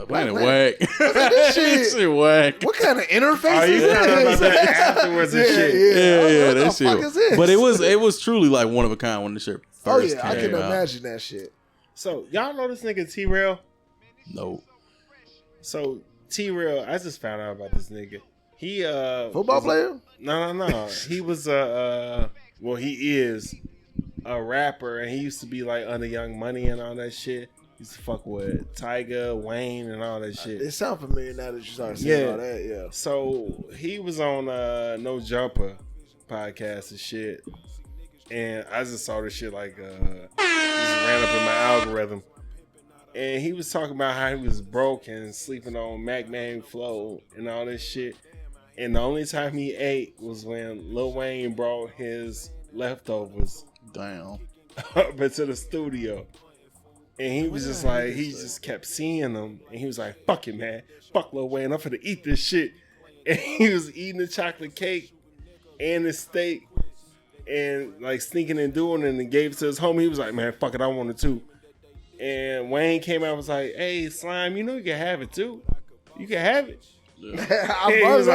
Black Planet whack. This shit whack. What kind of interface you is found out about that this? afterwards and shit. Yeah, that what the fuck shit. is this? But it was truly like one of a kind when the shit first came I can out. imagine that shit. So y'all know this nigga T-Rail? No. So T-Rail, I just found out about this nigga. He Football player? No. He was well, he is a rapper, and he used to be like under Young Money and all that shit. He used to fuck with Tyga, Wayne, and all that shit. It sounds familiar now that you start saying all that. Yeah. So he was on No Jumper podcast and shit, and I just saw this shit like just ran up in my algorithm. And he was talking about how he was broke and sleeping on Mac Man Flow and all this shit. And the only time he ate was when Lil Wayne brought his leftovers Damn. up into the studio. And he was just like, he just kept seeing them. And he was like, fuck it, man. Fuck Lil Wayne. I'm finna eat this shit. And he was eating the chocolate cake and the steak and like sneaking and doing it and gave it to his homie. He was like, man, fuck it. I want it too. And Wayne came out and was like, hey, Slime, you know you can have it too. You can have it. Yeah. He was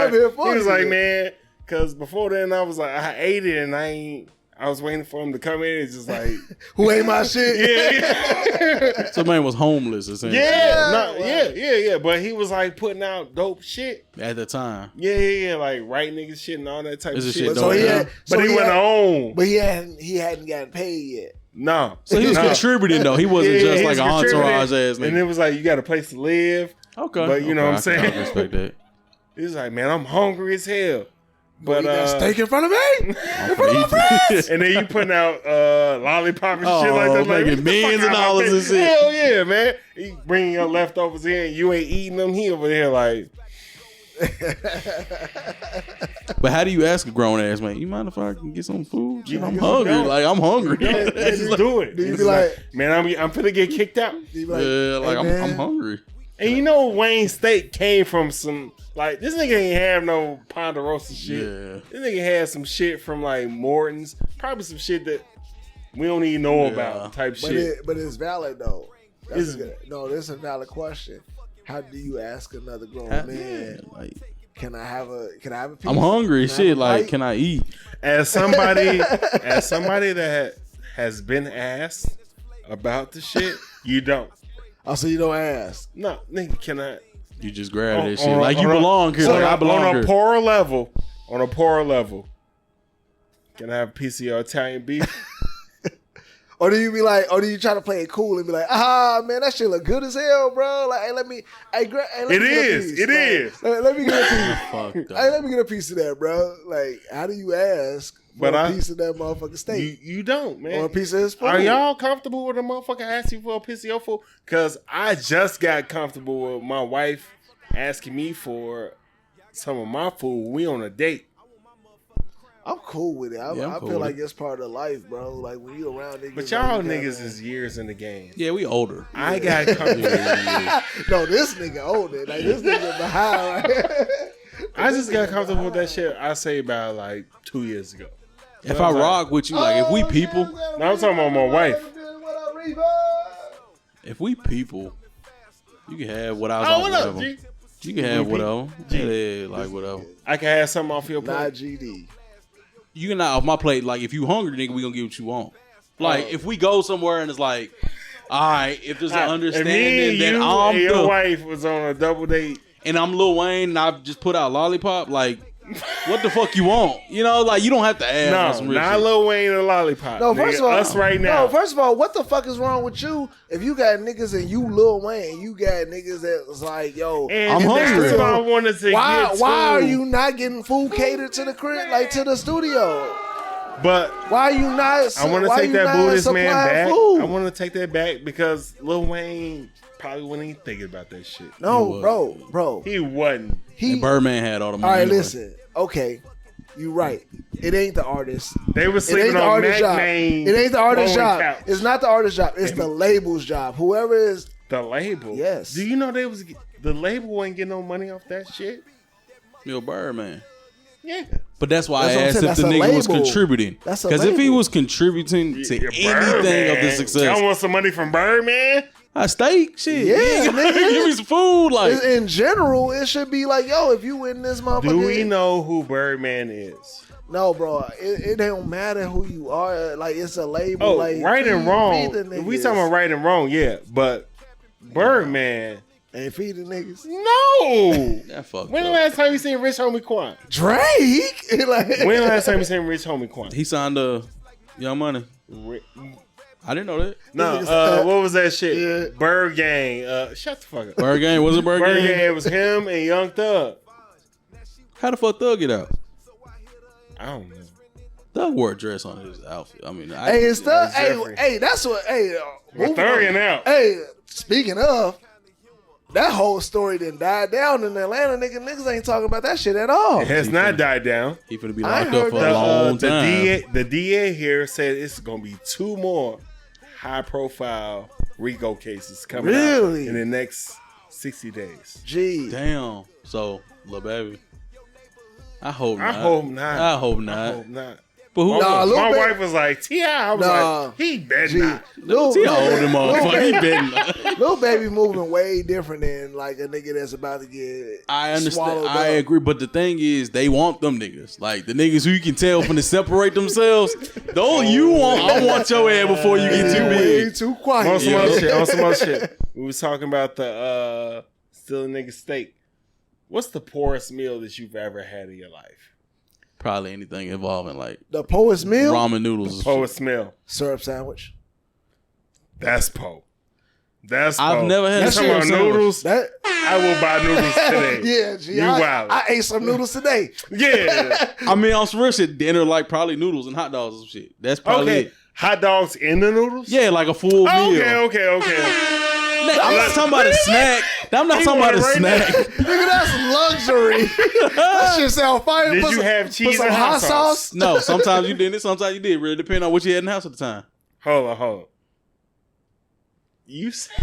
like, man, because before then I was like, I ate it and I was waiting for him to come in and just like, who ate my shit? Yeah. So man was homeless essentially. Yeah. But he was like putting out dope shit At the time. Yeah. Like right niggas shit and all that type of shit. shit So he went on. But he hadn't gotten paid yet. No. So he was contributing though. He wasn't just like an entourage ass nigga. And it was like, you got a place to live. Okay. But you know what I'm saying? I respect that. He was like, man, I'm hungry as hell. But steak in front of me, in front of my friends. And then you putting out lollipop and shit like that, like making millions of dollars and shit. Hell yeah, man! He bringing your leftovers in, you ain't eating them. He over there like. But how do you ask a grown ass man? You mind if I can get some food? You I'm hungry. Like I'm hungry. Just do it. You be like, man, I'm finna get kicked out. I'm hungry. And you know Wayne's steak came from some like this nigga ain't have no Ponderosa shit. Yeah. This nigga had some shit from like Morton's, probably some shit that we don't even know about type shit. But it's valid though. This is a valid question. How do you ask another grown man? Like, can I have a piece? I'm hungry. Shit, like, can I eat? As somebody that has been asked about the shit, you don't. Oh, so you don't ask? No, nigga, can I? You just grab that shit like you belong here. Like I belong here. On a poorer level, can I have a piece of your Italian beef? Or do you be like, or do you try to play it cool and be like, man, that shit look good as hell, bro. Like, hey, let me get a piece. Let me get a piece. Hey, let me get a piece of that, bro. Like, how do you ask for a piece of that motherfucking steak? You don't, man. Or a piece of his food. Are y'all comfortable with a motherfucker asking for a piece of your food? Because I just got comfortable with my wife asking me for some of my food. We on a date. I'm cool with it. I feel like it's part of life, bro. Like when you around niggas. But y'all niggas is years in the game. Yeah, we older. I got comfortable. No, this nigga older. Like this nigga behind. Right? I just got comfortable with that shit. I say about like 2 years ago. If I rock with you, like if we people. No, I'm talking about my wife. If we people, you can have what I was on. What up, G? You can have whatever. Yeah, like whatever. I can have something off your plate. Not GD. You can not off my plate. Like if you hungry, nigga, we gonna get what you want. Like if we go somewhere and it's like, all right, if there's an understanding that I'm your wife was on a double date and I'm Lil Wayne and I just put out lollipop, like what the fuck you want? You know, like you don't have to ask. No, not Lil Wayne and lollipop. No, first of all, us right now. No, first of all, what the fuck is wrong with you? If you got niggas and you Lil Wayne, you got niggas that was like, yo, I'm hungry. That's what I wanted to get to. Why are you not getting food catered to the crib, like to the studio? But why are you not? I want to take that Buddhist man back. Food? I want to take that back because Lil Wayne probably wasn't even thinking about that shit. No, bro, he wasn't. And Birdman had all the money. All right, listen. Okay, you right. It ain't the artist. They were sleeping on Mac Main. It ain't the artist's job. Couch. It's not the artist's job. It's the label's job. Whoever is the label. Yes. Do you know the label wasn't getting no money off that shit? Yo, Birdman. Yeah. But that's why I asked if the nigga was contributing. Because if he was contributing to anything of the success. Y'all want some money from Birdman? Steak, shit. Yeah, nigga. Give me some food. Like in general, it should be like, yo, if you in this motherfucker. Do we know who Birdman is? No, bro. It don't matter who you are. Like, it's a label. Oh, like, right and wrong. We talking about right and wrong, yeah. But Birdman ain't feeding niggas. No. That fucked When the up. last time you seen Rich Homie Quan? Drake. Like, when the last time you seen Rich Homie Quan? He signed Young Money. I didn't know that. No, what was that shit? Yeah. Bird Gang. Shut the fuck up. Bird Gang? Was it Bird Gang? Bird Gang, it was him and Young Thug. How the fuck Thug get out? I don't know. Thug wore a dress on his outfit. I mean, hey, it's Thug. Hey, that's what. Hey, thugging out. Hey, speaking of, that whole story done died down in Atlanta. Niggas ain't talking about that shit at all. It has not died down. He finna be locked up for a long time. The DA here said it's gonna be 2 more high-profile RICO cases coming out in the next 60 days. Gee, damn. So, Lil Baby. I hope not. I hope not. I hope not. But who? My wife was like, T.I. I was like, he better not. T.I. older motherfucker. He better not. Lil Baby moving way different than like a nigga that's about to get. I understand. I agree. But the thing is, they want them niggas. Like the niggas who you can tell when to separate themselves. Don't you want? I want your ass before you get too big. Too quiet. On some other shit. We was talking about the still a nigga steak. What's the poorest meal that you've ever had in your life? Probably anything involving like the poorest meal, ramen noodles. The poorest meal, syrup sandwich. That's po. That's I've never had syrup noodles. I will buy noodles today. Yeah, G, I ate some noodles today. Yeah, I mean on some real shit, dinner like probably noodles and hot dogs and shit. That's probably it. Hot dogs in the noodles. Yeah, like a full meal. Okay. I'm not talking about a snack. I'm not talking about a snack. Nigga, that's luxury. That shit sound fire. Did you have cheese and hot sauce? No, sometimes you didn't. Sometimes you did. Really depending on what you had in the house at the time. Hold on. You said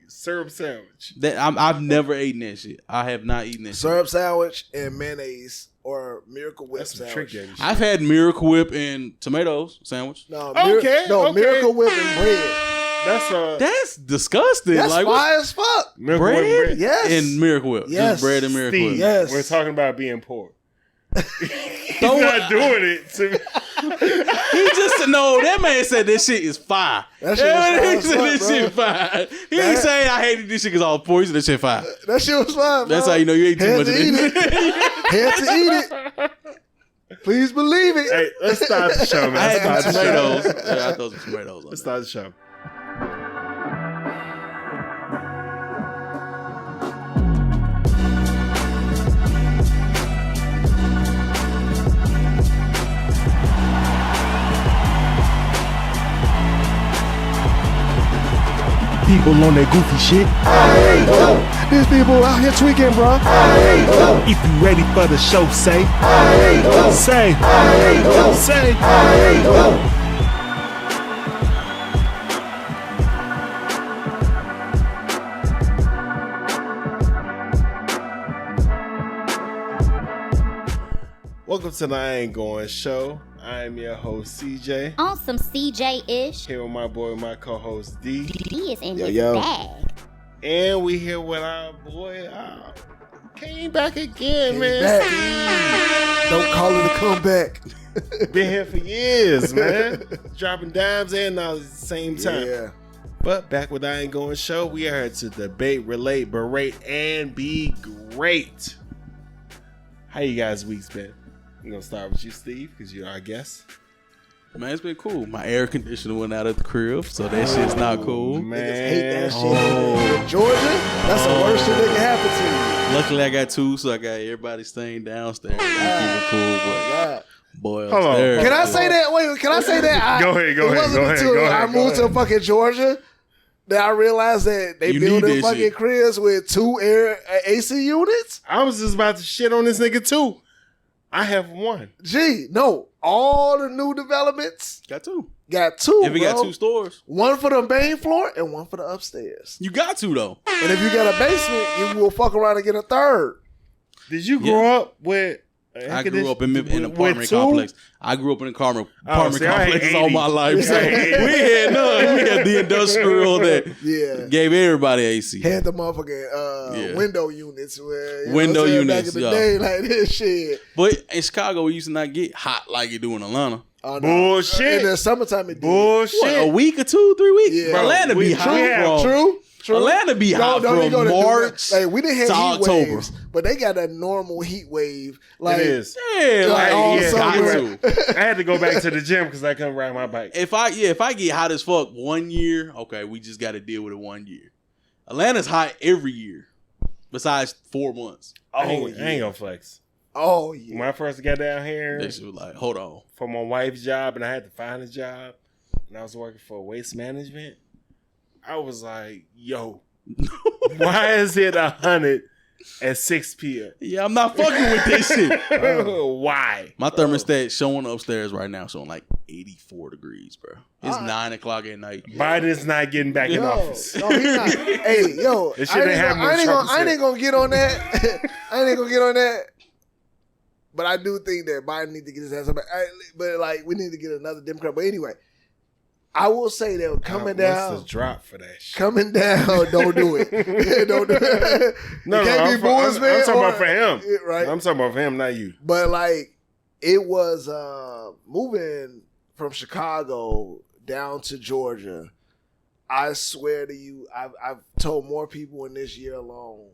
syrup sandwich. I've never eaten that shit. I have not eaten that syrup sandwich and mayonnaise or Miracle Whip sandwich. I've had Miracle Whip and tomatoes sandwich. No, Miracle Whip and bread. That's disgusting. That's like, fire as fuck. Bread? Yes. And Miracle Whip. Yes. Just bread and Miracle Whip. Yes. We're talking about being poor. He's not doing it to me. He just that man said this shit is fire. That shit was fire. This shit fire. He ain't saying I hated this shit because all poor. He said this shit fire. That shit was fire. That's how you know you ate too much of this. Had to eat it. Please believe it. Hey, let's start the show, man. I had some tomatoes. Yeah, I throw some tomatoes on Let's start the show. People on that goofy shit. These people out here tweaking, bro. If you ready for the show, say. Say. Welcome to the I Ain't Going Show. I am your host, CJ. On some CJ-ish. Here with my boy, my co-host, D. D is in his bag. And we here with our boy, came back again, man. Back. Don't call it a comeback. Been here for years, man. Dropping dimes and knowledge at the same time. Yeah. But back with I Ain't Going Show, we are here to debate, relate, berate, and be great. How you guys' week's been? I'm going to start with you, Steve, because you're our guest. Man, it's been cool. My air conditioner went out at the crib, so that shit's not cool. Man. Niggas hate that shit. In Georgia, that's the worst shit that can happen to you. Luckily, I got 2, so I got everybody staying downstairs. Keep it cool, but boy, hold on. Can I say that? Wait, can I say that? Go ahead. I moved to fucking Georgia. Then I realized that they building fucking cribs with 2 air AC units. I was just about to shit on this nigga too. I have 1. Gee, no. All the new developments got 2. Got 2. If you got 2 stores, 1 for the main floor and 1 for the upstairs. You got 2 though. And if you got a basement, you will fuck around and get a 3rd. Did you grow up with I grew up in an apartment complex. I grew up in an apartment complex all my life. So we had none. We had the industrial that gave everybody AC. Had the motherfucking window units. Where, window units. Back in the day, like this shit. But in Chicago, we used to not get hot like you do in Atlanta. Oh, no. Bullshit. In the summertime, it did. Bullshit. What, a week or 2, 3 weeks? Yeah. Atlanta be hot. True. Atlanta be hot from March we didn't have to heat October. waves, but they got a normal heat wave. Like, it is. Yeah, like all summer. I had to go back to the gym because I couldn't ride my bike. If I get hot as fuck 1 year, okay, we just got to deal with it 1 year. Atlanta's hot every year, besides 4 months. I ain't gonna flex. Oh yeah. When I first got down here, They was like, hold on. For my wife's job, and I had to find a job, and I was working for waste management. I was like, yo, why is it 100 at 6 p.m.? Yeah, I'm not fucking with this shit. Why? My thermostat showing upstairs right now, showing like 84 degrees, bro. It's 9 o'clock at night. Biden's not getting back in office. No, he's not. Hey, yo, I ain't gonna get on that. I ain't gonna get on that. But I do think that Biden needs to get his ass back. But like, we need to get another Democrat. But anyway, I will say that coming down. What's the drop for that shit? Coming down, don't do it. Don't do it. No, it can't be boys, man. I'm talking about for him. Right. I'm talking about for him, not you. But like, it was moving from Chicago down to Georgia. I swear to you, I've told more people in this year alone,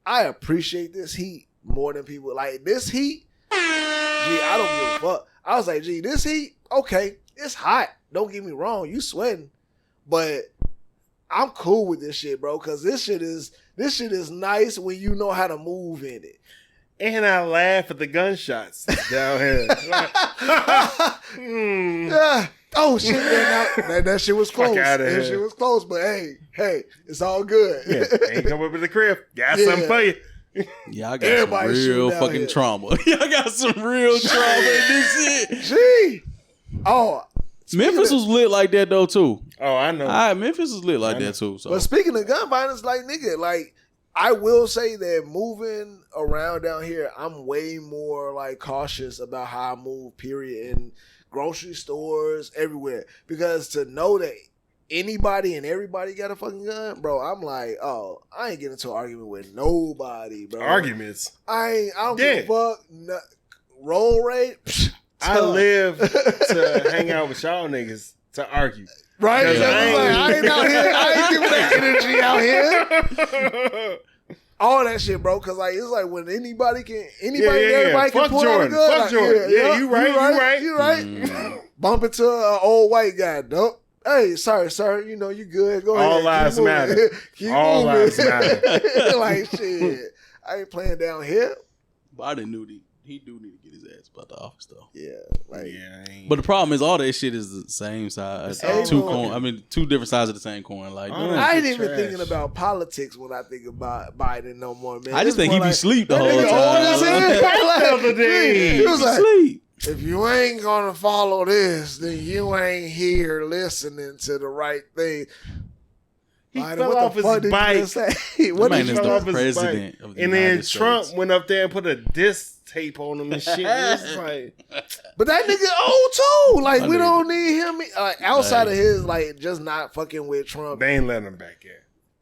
I appreciate this heat more than people. Like, this heat, I don't give a fuck. I was like, this heat, okay, it's hot. Don't get me wrong, you sweating. But I'm cool with this shit, bro, because this shit is nice when you know how to move in it. And I laugh at the gunshots down here. Oh shit, man, that shit was close. That shit was close, but hey, it's all good. Yeah, ain't come up with the crib. Got something for you. Yeah, I got some real fucking trauma. Yeah, I got some real trauma in this shit. Gee. Oh, Memphis was lit like that though too. Oh, I know. Memphis was lit like that too. So. But speaking of gun violence, like nigga, like I will say that moving around down here, I'm way more like cautious about how I move. Period, in grocery stores, everywhere, because to know that anybody and everybody got a fucking gun, bro, I'm like, oh, I ain't getting into an argument with nobody, bro. Arguments. I don't give a fuck. No, roll rate. Psh, I live to hang out with y'all niggas to argue. Right? I ain't out here. I ain't giving that energy out here. All that shit, bro. Because like, it's like when everybody everybody can pull out a gun. Fuck Jordan. Yeah, you right. You right. Bump into an old white guy. Nope. Hey, sorry, sir. You know, you good. Go ahead. All lives matter. All lives matter. Like, shit. I ain't playing down here. Biden knew he do need to get his ass about the office though. Yeah, like but the problem is all that shit is the same side. Two different sides of the same coin. Like I ain't even thinking about politics when I think about Biden no more, man. I just think he be sleep the whole time. The other day. He was like, sleep. If you ain't gonna follow this, then you ain't here listening to the right thing. He fell off his bike. What man is the president of the And then United Trump States. went up there and put a disc tape on him and shit. It's like, but that nigga old too. Like, we don't need him. Outside of his, like, just not fucking with Trump. They ain't letting him back in.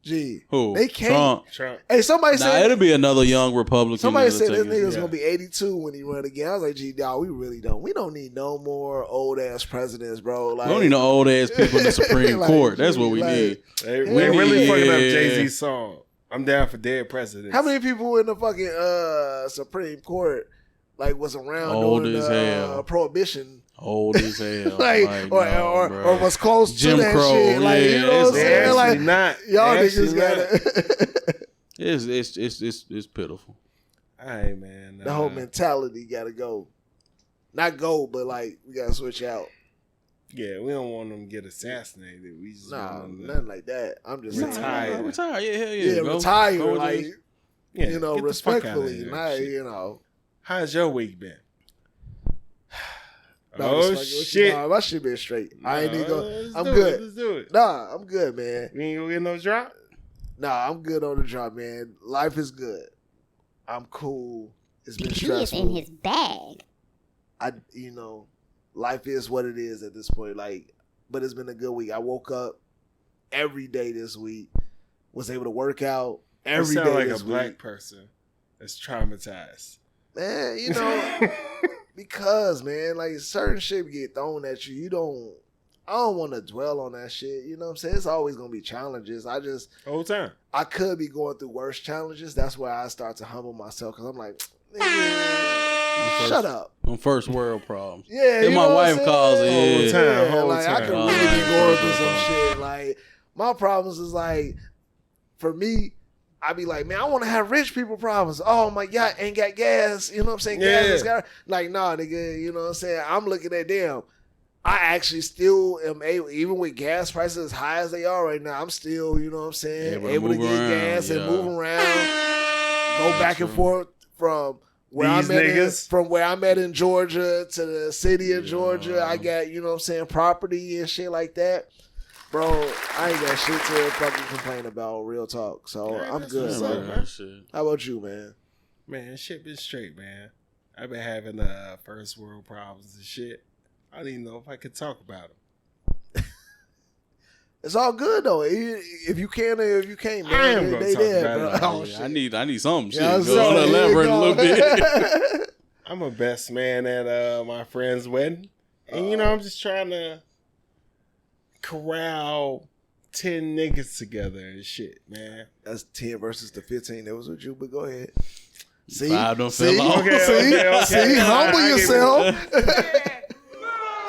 Gee. Who? They can't. Trump. Hey, somebody said. It'll be another young Republican. Somebody said this nigga's going to be 82 when he run again. I was like, gee, dog, we really don't. We don't need no more old-ass presidents, bro. Like, we don't need no old-ass people in the Supreme Court. That's what we need. They really fucking up Jay-Z's song. I'm down for dead presidents. How many people in the fucking Supreme Court like was around old during as hell. Prohibition? Old as hell. or was close Jim to that Crow, shit. Like, you know what I'm saying? Like, not. Y'all niggas got it. It's pitiful. All right, man. The whole mentality got to go. Not go, but like we got to switch out. Yeah, we don't want them to get assassinated. We just nothing like that. I'm just retire. Retire, yeah, hell yeah. Retire, go like, you know, respectfully. Not, you know. How's your week been? No, shit. Nah, my shit been straight. I ain't even go. I'm good. Let's do it. Nah, I'm good, man. You ain't gonna get no drop? Nah, I'm good on the drop, man. Life is good. I'm cool. It's been He stressful. is in his bag. Life is what it is at this point. Like, but it's been a good week. I woke up every day this week. Was able to work out every day. You sound like this a black week. person that's traumatized. Man, because man, like certain shit get thrown at you. I don't want to dwell on that shit. You know what I'm saying? It's always gonna be challenges. Whole time. I could be going through worse challenges. That's where I start to humble myself because I'm like, nigga, shut up. On first world problems. Yeah, Then you my know wife what I'm calls saying? it. Yeah. Whole Like I time. could really be going through some shit. Like my problems is like, for me, I be like, man, I want to have rich people problems. Oh, my yacht ain't got gas. You know what I'm saying? Yeah. Gas is got like, nah, nigga. You know what I'm saying? I'm looking at them. I actually still am able, even with gas prices as high as they are right now, I'm still, you know what I'm saying, able to get gas and move around, go back and forth from where I'm at in Georgia to the city of Georgia. I got, you know what I'm saying, property and shit like that. Bro, I ain't got shit to fucking complain about, real talk. So I'm good, son. How about you, man? Man, shit been straight, man. I've been having first world problems and shit. I didn't even know if I could talk about them. It's all good though. If you can or if you can't, man, I am gonna they talk there, about bro. it. I need something. Shit. Yeah, Go on, elaborate a little bit. I'm a best man at my friend's wedding. And, you know, I'm just trying to corral 10 niggas together and shit, man. That's 10 versus the 15 that was with you, but go ahead. See? Five don't See? fell off. Okay. See? Humble yourself.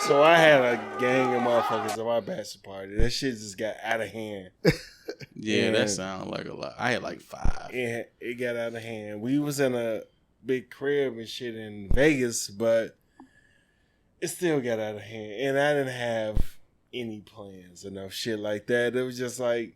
So I had a gang of motherfuckers at my bachelor party. That shit just got out of hand. Yeah, that sounds like a lot. I had like 5. And it got out of hand. We was in a big crib and shit in Vegas, but it still got out of hand. And I didn't have any plans or no shit like that. It was just like,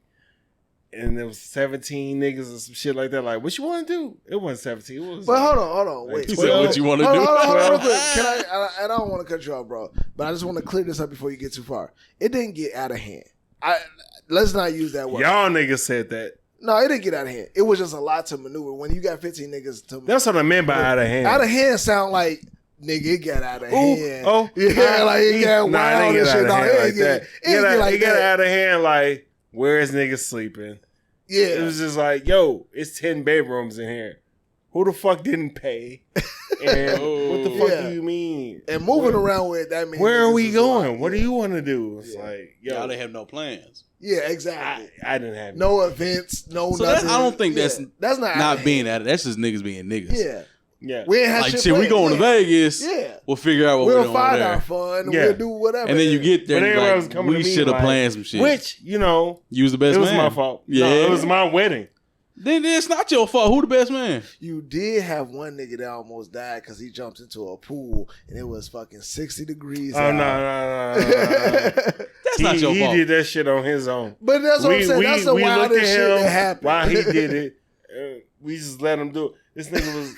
and there was 17 niggas or some shit like that. Like, what you want to do? It wasn't 17. It was. But like, hold on. Wait. You said what you want to do? Hold on, real quick. Can I don't want to cut you off, bro. But I just want to clear this up before you get too far. It didn't get out of hand. Let's not use that word. Y'all niggas said that. No, it didn't get out of hand. It was just a lot to maneuver. When you got 15 niggas to That's what I meant by out of hand. Out of hand sound like, nigga, it got out of hand. Oh, yeah, like it got wild and shit. It got out of hand like, where is niggas sleeping? Yeah. It was just like, yo, it's 10 bedrooms in here. Who the fuck didn't pay? And what the fuck do you mean? And moving around with that means where are we going? What do you want to do? It's like, yo, y'all didn't have no plans. Yeah, exactly. I didn't have no events, no so nothing. I don't think that's not being at it. That's just niggas being niggas. Yeah. We ain't have like shit. We going to Vegas. Yeah. We'll figure out what we're doing find there. our fun. Yeah. We'll do whatever. And then you get there and like, we should have planned some shit. Which, you know, you was the best man. It was my fault. Yeah. No, it was my wedding. Then it's not your fault. Who the best man? You did have one nigga that almost died because he jumped into a pool and it was fucking 60 degrees. Oh, no. That's not your fault. He did that shit on his own. But that's what I'm saying. That's the wildest shit that happened. While he did it, we just let him do it. This nigga was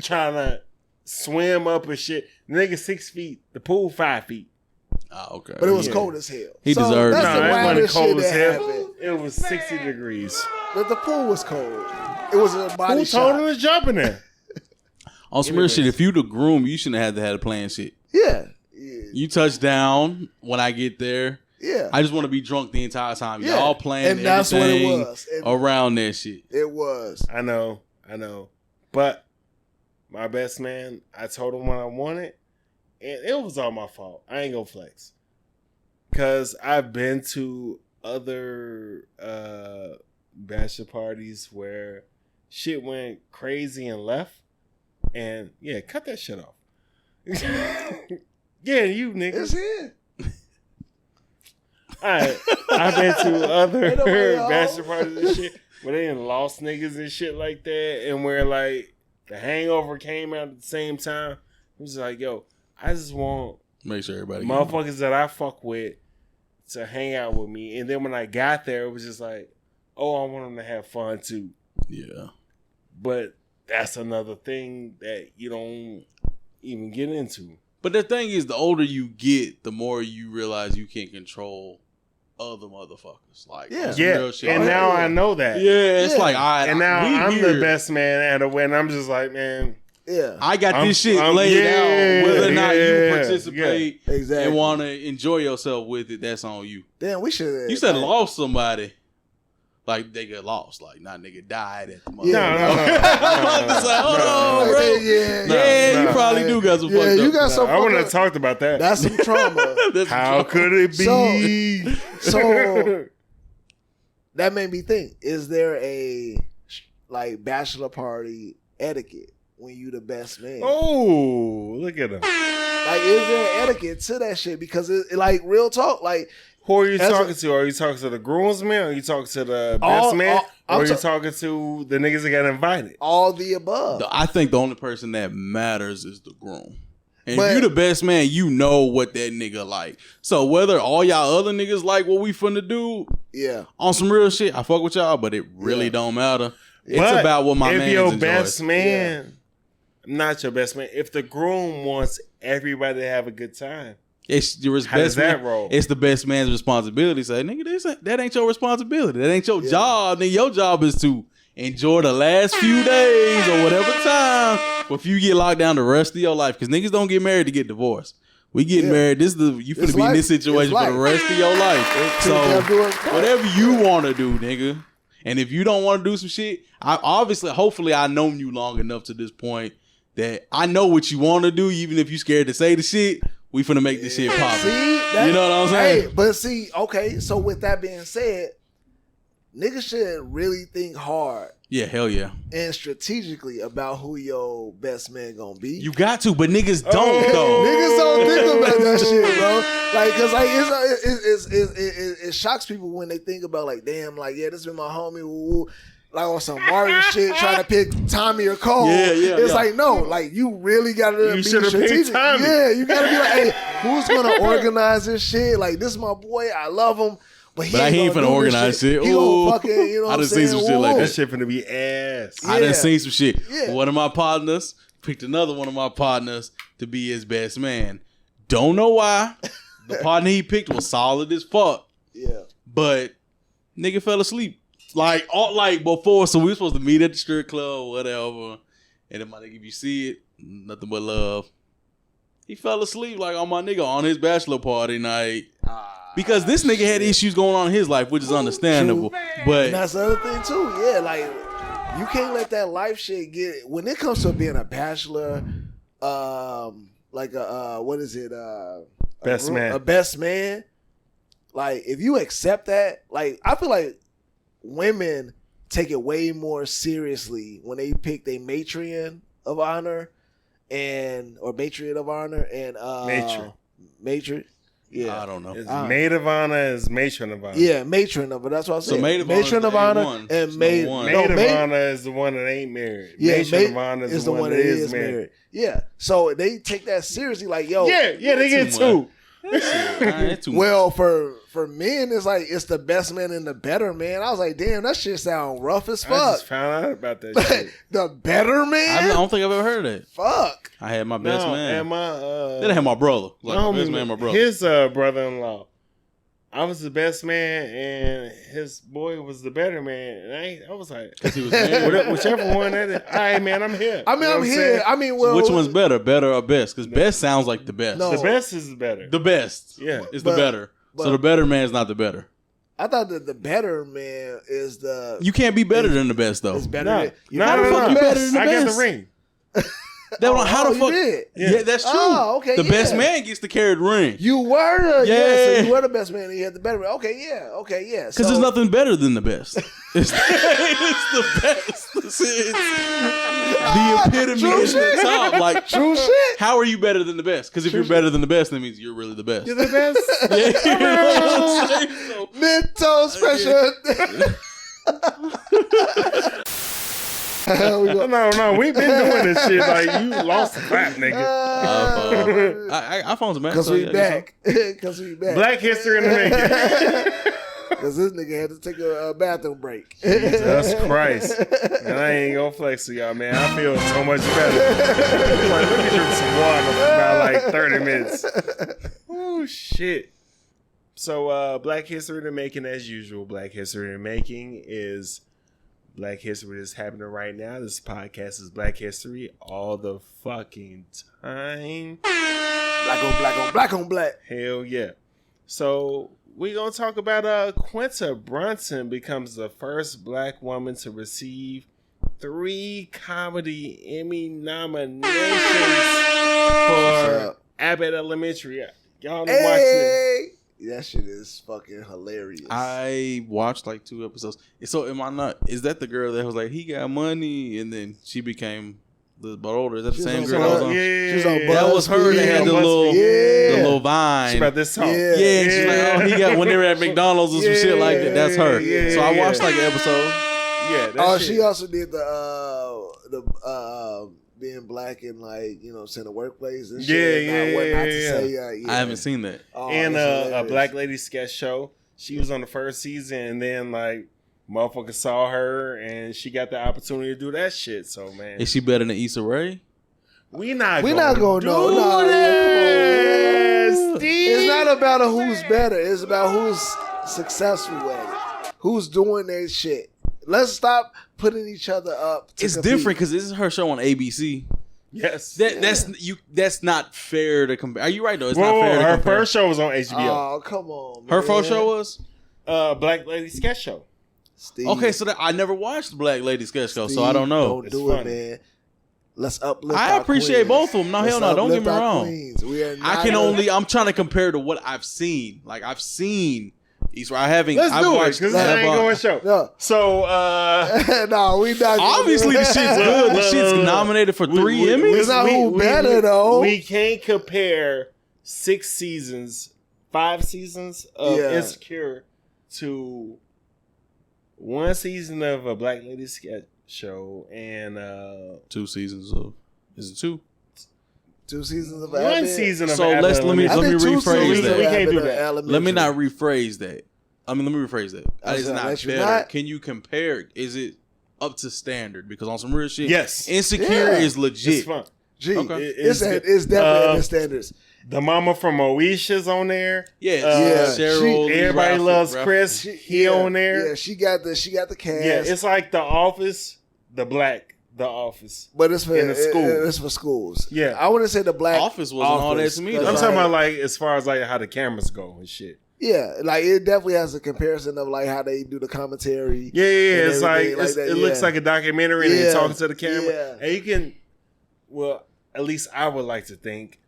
trying to swim up and shit. The nigga 6 feet. The pool 5 feet. Oh, okay. But it was cold as hell. He deserved it. That's the wildest shit that happened. It was 60 degrees. But the pool was cold. It was a body shot. Who told him to jump in there? On some real shit, if you the groom, you shouldn't have had a plan shit. Yeah. You touch down when I get there. Yeah. I just want to be drunk the entire time. Yeah. Y'all playing and that's what it was. Around that shit. It was. I know. But my best man, I told him what I wanted, and it was all my fault. I ain't gonna flex. Because I've been to other bachelor parties where shit went crazy and left. And yeah, cut that shit off. Yeah, you niggas. It's here. Alright. I've been to other bachelor parties and shit where they done lost niggas and shit like that, and where like the hangover came out at the same time. It was like, yo, I just want make sure everybody motherfuckers that I fuck with to hang out with me. And then when I got there, it was just like, oh, I want them to have fun too. Yeah. But that's another thing that you don't even get into. But the thing is, the older you get, the more you realize you can't control other motherfuckers. Like, real shit. And now I know that. Yeah, it's like, and now I'm the best man at a wedding. I'm just like, man, Yeah. I got this shit laid out. Whether or not you participate and want to enjoy yourself with it, that's on you. Damn, we should. You said lost somebody. Like, they get lost. Like, not nigga died at the moment. No. Hold on, bro. Yeah, you probably do got some fucked up. You got some I wouldn't have talked about that. That's some trauma. How could it be? So that made me think, is there a like bachelor party etiquette when you the best man? Oh, look at him. Like, is there etiquette to that shit? Because it like real talk, like, who are you talking to? Are you talking to the groomsman? Or are you talking to the best man? Or are you talking to the niggas that got invited? All the above. I think the only person that matters is the groom. And if you the best man, you know what that nigga like. So whether all y'all other niggas like what we finna do, on some real shit, I fuck with y'all, but it really don't matter. It's about what my man enjoys. If your best man, not your best man, if the groom wants everybody to have a good time, it's your best man. Roll? It's the best man's responsibility. Say, nigga, that ain't your responsibility. That ain't your job. Nigga, your job is to enjoy the last few days or whatever time before you get locked down the rest of your life. Because niggas don't get married to get divorced. We get married. You finna be in this situation for the rest of your life. So whatever you want to do, nigga. And if you don't want to do some shit, hopefully I known you long enough to this point that I know what you want to do, even if you scared to say the shit. We finna make this shit pop. You know what I'm saying? Hey, but see, okay, so with that being said, niggas should really think hard. Yeah, hell yeah. And strategically about who your best man gonna be. You got to, but niggas don't though. Niggas don't think about that shit, bro. Like, cause like it shocks people when they think about like, damn, like, yeah, this is my homie. Woo, like on some Martin shit, trying to pick Tommy or Cole. It's like, no, like you really gotta be strategic. Yeah, you gotta be like, hey, who's gonna organize this shit? Like, this is my boy, I love him. But he ain't finna organize shit. He gonna fucking, you know what I'm saying? I done seen some shit like that. That shit finna be ass. I done seen some shit. One of my partners picked another one of my partners to be his best man. Don't know why. The partner he picked was solid as fuck. Yeah. But nigga fell asleep. Like before, so we were supposed to meet at the strip club or whatever. And then my nigga, if you see it, nothing but love. He fell asleep like on my nigga on his bachelor party night. Because this nigga had issues going on in his life, which is understandable. But and that's the other thing too. Yeah, like you can't let that life shit get when it comes to being a bachelor, like a what is it? Best man. A best man. Like if you accept that, like I feel like women take it way more seriously when they pick their matron of honor or matron of honor and matron. Yeah, I don't know. It's maid of honor is matron of honor. Yeah, matron of honor. That's what I said. So matron of honor and maid of honor is the one that ain't married. Yeah, matron of honor is the one that is married. Yeah, so they take that seriously. Like, yo, yeah, they get two. Well, for men, it's like it's the best man and the better man. I was like, damn, that shit sound rough as fuck. I just found out about that shit. The better man? I don't think I've ever heard of that. Fuck. I had my best man. And then I had my brother. Like my best man, my brother. His brother-in-law. I was the best man, and his boy was the better man. And I was like, because he was married. Whichever one that is. All right, man, I'm here. I mean, I'm here. I mean, well, so which one's better or best? Because best sounds like the best. No. The best is better. The best, is the better. So the better man is not the better. I thought that the better man is the. You can't be better than the best though. It's better. No, you better than the best? I got the ring. How the fuck? Yeah, that's true. Oh, okay. The best man gets to carry the ring. You were, so you were the best man, and you had the better ring. Okay, yeah. Because there's nothing better than the best. It's the best. It's the epitome is the top. Like true shit. How are you better than the best? Because if you're better than the best, that means you're really the best. You're the best. Yeah, you know what I'm saying? Mental special. No, we been doing this shit. Like you lost the clap, nigga. I found some because we back. Because we back. Black history in the making. Because this nigga had to take a bathroom break. Jesus Christ. And I ain't gonna flex with y'all, man. I feel so much better. Like, let me drink some water for about like 30 minutes. Oh shit. So Black history in the making, as usual. Black history in the making is Black History is happening right now. This podcast is Black History all the fucking time. Black on black on black on black. Hell yeah. So we're going to talk about Quinta Brunson becomes the first black woman to receive 3 Comedy Emmy nominations for Abbott Elementary. Y'all know watch it. That shit is fucking hilarious. I watched like 2 episodes. So am I not? Is that the girl that was like, he got money, and then she became a little bit older? Is that the same girl that was on? Yeah, she was on that was her that had the little vine. She about this talk. Yeah, and she's like, oh, he got when they were at McDonald's or some shit like that. That's her. So I watched like an episode. Yeah. She also did the being black in like in the workplace and shit. What not to say. I haven't seen that. And a Black Lady sketch show. She was on the first season, and then like motherfuckers saw her, and she got the opportunity to do that shit. So man, Is she better than Issa Rae? We not gonna know. It's not about who's better. It's about who's successful at it. Who's doing their shit. Let's stop putting each other up. It's different because this is her show on ABC. Yes, that's not fair to compare. Are you right though? It's not fair. Her first show was on HBO. Oh come on, man. Her first show was Black Lady Sketch Show. Steve, okay, so I never watched Black Lady Sketch Show, so I don't know. Don't do it, man. Let's uplift. I appreciate both of them. No, hell no. Don't get me wrong. I'm trying to compare to what I've seen. Like I've seen. I haven't. Let's do it because I ain't going show. No. So, no, we not. Obviously, the shit's good. The shit's nominated for 3 Emmys. It's not who better though. We can't compare 5 seasons of Insecure to 1 season of a Black Lady Sketch Show and 2 seasons of. Is it 2? 2 seasons of 1 season of so let me rephrase that. We can't do that. Let me not rephrase that. Let me rephrase that. It's not better. Can you compare? Is it up to standard? Because on some real shit, yes, Insecure is legit. It's fun. Okay. It's definitely in the standards. The mama from Moesha's on there. Cheryl. Everybody loves Chris. He on there. Yeah, she got the cast. Yeah, it's like The Office, The Office, but it's for in the school. It's for schools. Yeah, I wouldn't say the Black Office wasn't all that to me. I'm talking about like as far as like how the cameras go and shit. Yeah, like it definitely has a comparison of like how they do the commentary. Yeah. It's like it looks like a documentary and they're talking to the camera. Yeah. And you can, well, at least I would like to think,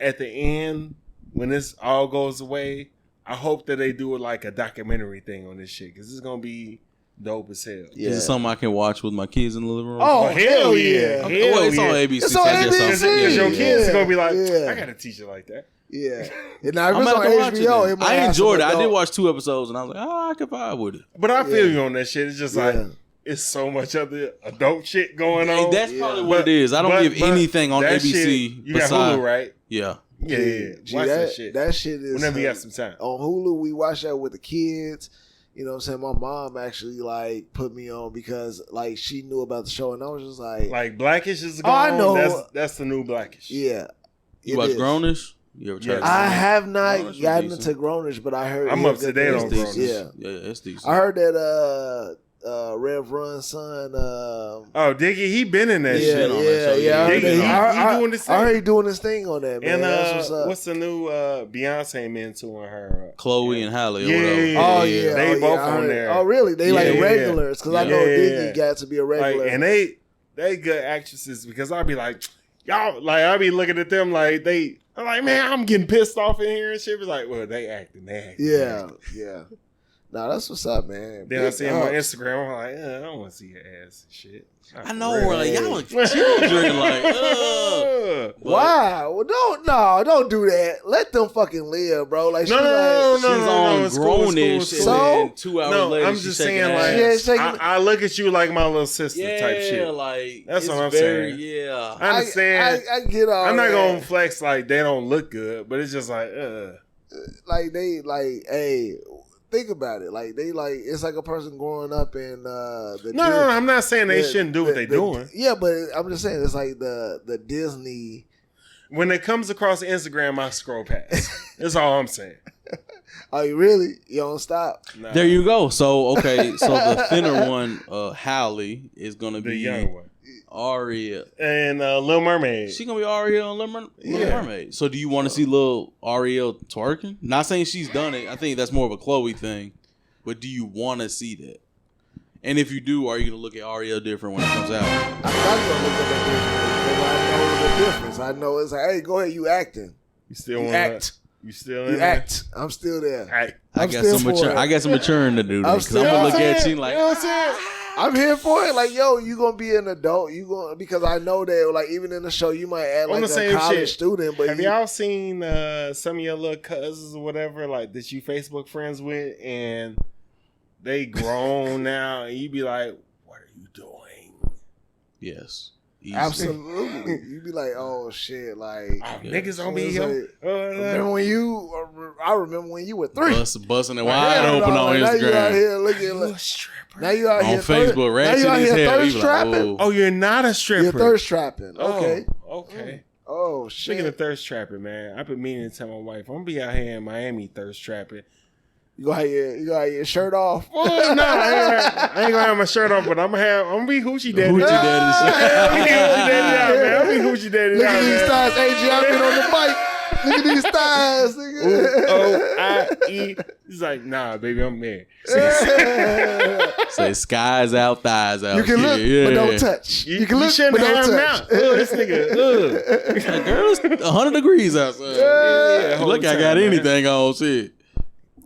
at the end when this all goes away, I hope that they do like a documentary thing on this shit because it's gonna be dope as hell. Yeah. Is it something I can watch with my kids in the living room? Oh, hell yeah. Okay, well, it's on ABC. It's on ABC. Because your kids are going to be like, I got to teach it like that. Yeah. And now if it's on HBO, I enjoyed it. I did watch 2 episodes and I was like, I could vibe with it. But I feel you on that shit. It's just like, it's so much other adult shit going on. And that's probably what it is. I don't give anything on ABC. Shit, you got Hulu, right? Yeah. Yeah. Watch that shit. That shit is. Whenever you have some time. On Hulu, we watch that with the kids. You know what I'm saying? My mom actually like put me on because like she knew about the show and I was just like Blackish is gone. I know. That's the new Blackish. Yeah. You watch Grownish? You ever tried I have not gotten into Grownish, but I heard I'm up to date on Grownish. Yeah, it's decent. I heard that Rev Run's son Diggy, he been in that shit on that show. Yeah. He doing this thing. I heard he doing this thing on that, man. And what's the new Beyonce mentor on her? Chloe and Halle. Yeah. They both on there. Oh, really? They like regulars because I know Diggy got to be a regular. And they good actresses because I'll be like, y'all, like I'll be looking at them like I'm like, man, I'm getting pissed off in here and shit. It's like, well, they acting. Yeah. Nah, that's what's up, man. Then I see him on Instagram. I'm like, I don't want to see your ass and shit. I know, like, y'all are children, like, Why? Well, don't do that. Let them fucking live, bro. Like, she's on Grownish, so 2 hours later, I'm just saying, like, I look at you like my little sister type shit. Like, that's what I'm saying. Yeah, I understand. I get all. I'm not gonna flex like they don't look good, but it's just like, like they like, hey. Think about it, like they like it's like a person growing up in the. No, I'm not saying they shouldn't do what they're doing. Yeah, but I'm just saying it's like the Disney. When it comes across Instagram, I scroll past. That's all I'm saying. Oh, you really? You don't stop? Nah. There you go. So, okay. So, the thinner one, Halle, is going to be... The young one. Ariel. And Little Mermaid. She going to be Ariel and Little Mermaid. So, do you want to see little Ariel twerking? Not saying she's done it. I think that's more of a Chloe thing. But do you want to see that? And if you do, are you going to look at Ariel different when it comes out? I'm not going to look at that difference. I know it's like, hey, go ahead, you acting. You still want to act. You still in act. I'm still there. I got some maturing to do. Because I'm gonna look at you like, you know what I'm saying? I'm here for it. Like, yo, you gonna be an adult. Because I know that, like, even in the show, you might act like a college student. But have y'all seen some of your little cousins or whatever, like that you Facebook friends with, and they grown now, and you be like, what are you doing? Yes. Easy. Absolutely. You be like, oh shit, like niggas don't be here. I remember when you were 3. Busting it wide open on Instagram. Now you out here looking like a stripper. Now you out on Facebook, ratchet as hell. Thirst trapping. Oh, you're not a stripper. You're thirst trapping. Okay. Okay. Oh shit. Speaking of thirst trapping, man, I've been meaning to tell my wife, I'm gonna be out here in Miami thirst trapping. You gonna have your shirt off? Well, no, I ain't gonna have my shirt off, but I'm gonna be hoochie daddy. Hoochie daddy. I'm gonna be hoochie daddy. Look at these thighs, AJ. I've been on the bike. Look at these thighs, nigga. O-I-E. He's like, nah, baby, I'm married. Say skies out, thighs out. You can look, but don't touch. You can look, but don't touch. This nigga. Girl, it's 100 degrees outside. Yeah, look, I got anything on shit.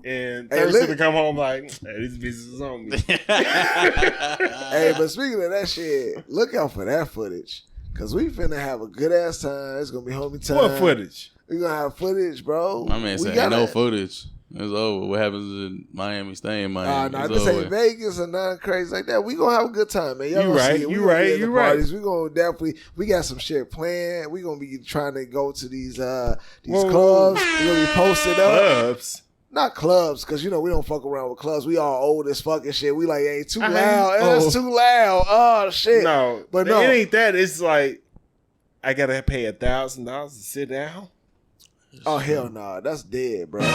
And Thursday to come home like, hey, this business is on me. Hey, but speaking of that shit, look out for that footage. Because we finna have a good ass time. It's gonna be homie time. What footage? We gonna have footage, bro. My man said ain't no footage. It's over. What happens in Miami, stay in Miami. Nah, this ain't Vegas or nothing crazy like that. We gonna have a good time, man. You right. You right. We gonna definitely. We got some shit planned. We gonna be trying to go to these clubs. We gonna be posted up. Clubs. Not clubs, because, you know, we don't fuck around with clubs. We all old as fucking shit. We like, hey, too loud. That's too loud. Oh, shit. No. But no. It ain't that. It's like, I got to pay $1,000 to sit down? Oh, hell no. Nah. That's dead, bro. I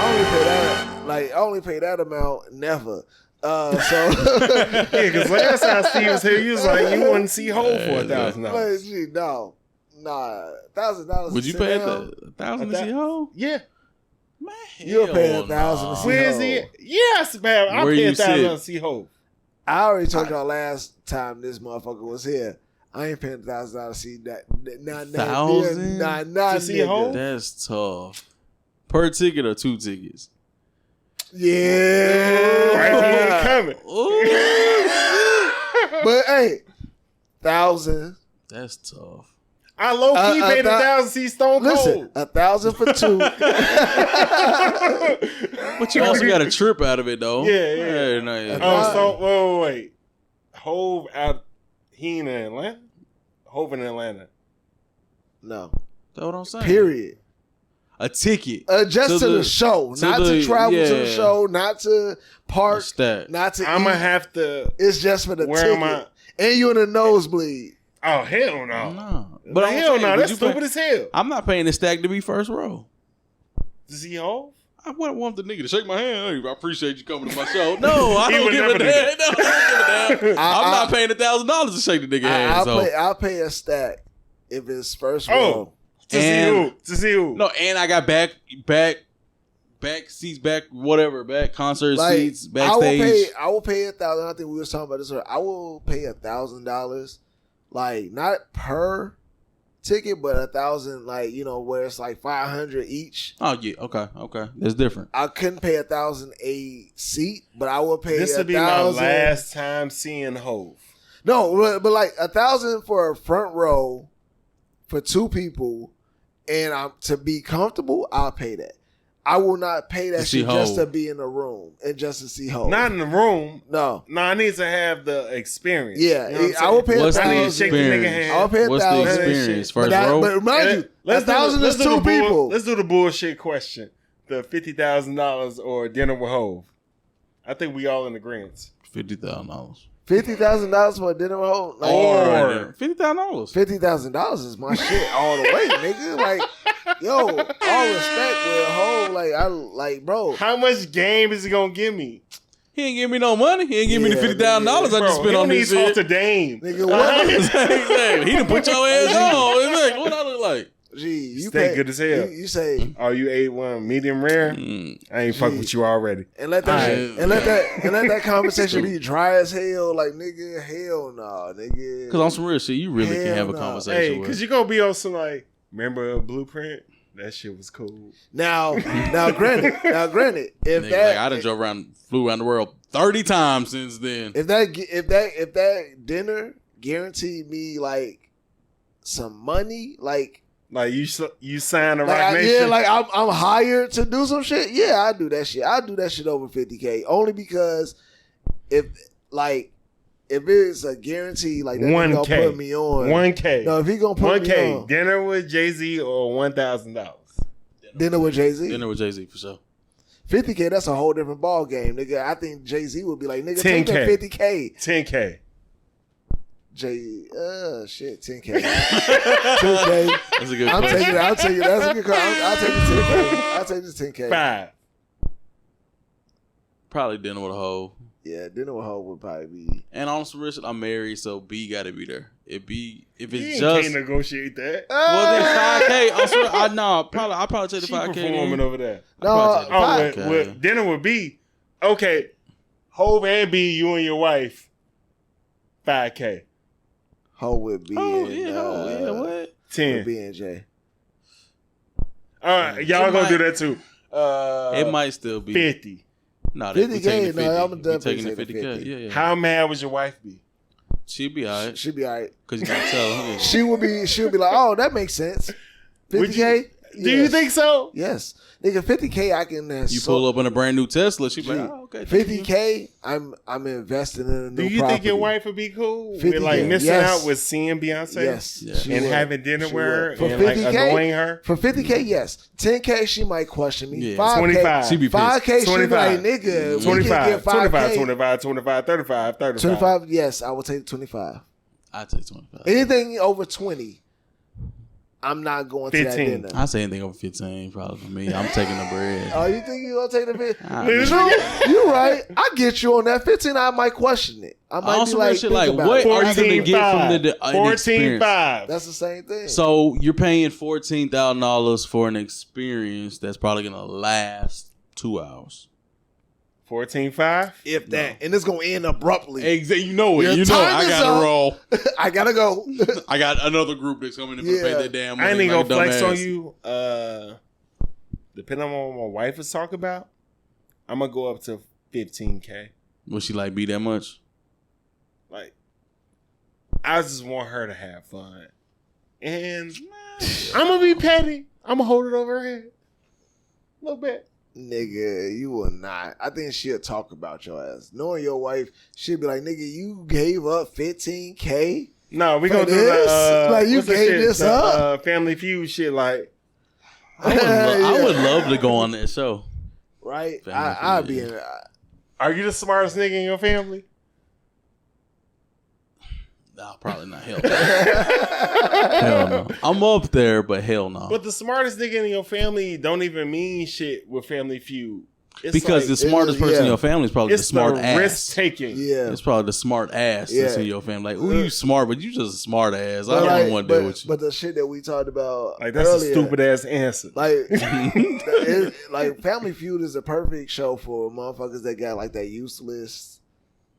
only pay that. Like, I only pay that amount never. Yeah, because last time Steve was here, you was like, you wouldn't see Hov for $1,000. No. Nah, $1,000. Would you pay $1,000 to see Hov? Yeah, man, you'll pay $1,000 to see Where is he? Yes, man. I'll pay $1,000 to see Hov. I already told y'all last time this motherfucker was here. I ain't paying $1,000 to see that. $1,000 to see Hov. That's tough. Per ticket or 2 tickets? Yeah, right, coming. But hey, 1,000. That's tough. I low-key paid $1,000 to see Stone Cold. Listen, $1,000 for 2. But you also got a trip out of it, though. Yeah. Wait. Hov out. He in Atlanta? Hov in Atlanta. No. That's what I'm saying. Period. A ticket. Just to the show. Not to travel to the show. Not to park. Not to I'm going to have to. It's just for the ticket. And you in a nosebleed. Oh, hell no. But hell no, that's stupid as hell. I'm not paying the stack to be first row. To see Hov? I wouldn't want the nigga to shake my hand. Hey, I appreciate you coming to my show. No, I don't give a damn. No, I don't give a damn. I'm not paying $1,000 to shake the nigga hand. I'll pay a stack if it's first row. To see who? No, and I got back seats, back concert seats, backstage. I will pay $1,000. I think we was talking about this. I will pay $1,000. Like, not per ticket, but 1,000, like, you know, where it's like 500 each. Oh yeah, okay, that's different. I couldn't pay 1,000 a seat, but I would pay. This would be my last time seeing Hov. No, but like 1,000 for a front row for 2 people, and to be comfortable, I'll pay that. I will not pay that shit just to be in the room and just to see Hov. Not in the room. No, I need to have the experience. Yeah, you know I will pay $1,000. I need to shake the nigga hand. I will pay $1,000. What's the experience? First row? But mind you, 1,000 is 2 people. Let's do the bullshit question. The $50,000 or dinner with Hov. I think we all in agreement. $50,000. $50,000 for a dinner hole? Like, or $50,000. $50,000 is my shit all the way, nigga. Like, yo, all respect with a hoe. Bro. How much game is he gonna give me? He ain't give me no money. He ain't give me the $50,000 I just spent on this shit. He don't need to Dame. Nigga, what? He done put your ass on. It's like, what I look like? Gee, you stay good as hell. You say, "Oh, you ate one medium rare? I ain't fuck with you already." And let that conversation be dry as hell. Like, nigga, hell nah, nigga. Because on some real shit, you really can't have a conversation. Hey, because you gonna be on some like, remember a Blueprint? That shit was cool. Now, granted, if nigga, that, I done flew around the world 30 times since then. If that dinner guaranteed me like some money, like you sign a Rock Nation. Yeah, like I'm hired to do some shit. Yeah, I do that shit. I do that shit over $50K only because if it's a guarantee, like that nigga gonna put me on $1K. No, if he gonna put me on dinner with Jay-Z or $1,000. Dinner with Jay-Z. Dinner with Jay-Z for sure. $50K, that's a whole different ball game, nigga. I think Jay-Z would be like, nigga, 10K. take that $50K. 10K. Shit, 10K. 10K. That's a good I'll question. take it. That's a good call. I'll take the 10K. I'll take the 10K. 5. Probably dinner with a hoe. Yeah, dinner with a hoe would probably be. And on some real shit, I'm married, so B got to be there. If it's you just can't negotiate that. Well, then 5K. I swear, I'll probably take the She 5K. performing over there. No, dinner with B. Okay, Hove and B, you and your wife. 5K. Hoe with B. What? 10. With B and J. All right, y'all gonna do that too. It might still be 50. No, 50K. No, I'm definitely taking the the 50K. 50. Yeah. How mad would your wife be? She'd be alright. She'd be alright. Cause you can tell. Yeah. She would be like, oh, that makes sense. 50K. Do you think so? Yes, nigga. 50K, I can. You pull up in a brand new Tesla. She'd be like, oh, okay. 50K. I'm investing in a new. Do you think your wife would be cool with like missing out with seeing Beyonce? Yes, and having dinner with her for and 50K, like annoying her? For 50K, yes. 10K, she might question me. Yeah. 5K, 25. She be pissed. 5K, she be like, nigga, 25, 25, 25, 35. 25. Yes, I will take 25. I take 25. Anything over 20, I'm not going 15. to that dinner. I say anything over 15 probably for me. I'm taking the bread. Oh, you think you gonna take the 15? You right. I get you on that 15. I might question it. I might be like, shit like, what are you gonna get from the 14.5? That's the same thing. So you're paying $14,000 for an experience that's probably gonna last 2 hours. 14.5? If that, and it's gonna end abruptly. Exactly, you know it. Your You know time I is gotta up. roll. I gotta go. I got another group that's coming in to pay their damn money. I ain't like gonna a flex dumbass. on you. Depending on what my wife is talking about, I'm gonna go up to 15K. Would she like be that much? Like, I just want her to have fun, and I'm gonna be petty. I'm gonna hold it over her head a little bit. Nigga, you will not. I think she'll talk about your ass. Knowing your wife, she'll be like, nigga, you gave up 15K? No, we gonna do this? Like, you what's the gave shit? this up? Family Feud shit. Like, I would love to go on that show. Right? Family I'd Feud, be in. are you the smartest nigga in your family? No, probably not. Hell no. Hell no. I'm up there, but hell no. But the smartest nigga in your family don't even mean shit with Family Feud. It's because like, the smartest person in your family is probably the it's smart the ass. risk taking. Yeah. It's probably the smart ass that's in your family. Like, ooh, you smart, but you just a smart ass. I don't want to deal with you. But the shit that we talked about Like, that's earlier, a stupid ass answer. Like Family Feud is a perfect show for motherfuckers that got like that useless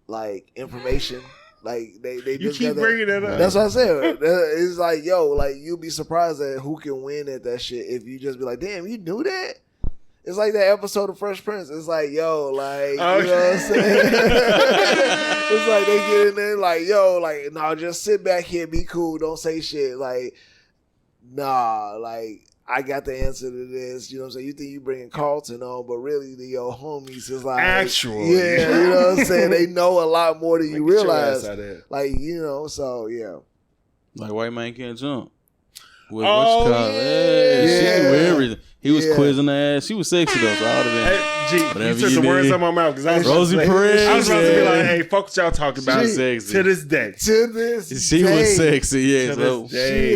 like information. Like they You just keep got that. bringing that up. That's what I said. It's like, yo, like you'll be surprised at who can win at that shit if you just be like, damn, you knew that? It's like that episode of Fresh Prince. It's like, yo, like, you know what I'm saying? It's like they get in there like, yo, like, nah, just sit back here, be cool, don't say shit. Like, nah, like, I got the answer to this. You know what I'm saying? You think you bringing Carlton on, but really your homies is like, actually, yeah, you know what I'm saying? They know a lot more than you realize. Like, you know, so yeah. Like, white man can't jump. With Oh, she do everything. He was quizzing her ass. She was sexy though, so I would have been. Hey, G, you took the words out of my mouth because I was Rosie Perez. I was about to be like, "Hey, fuck what y'all talking about." Sexy. To this day. She was sexy. Yeah, so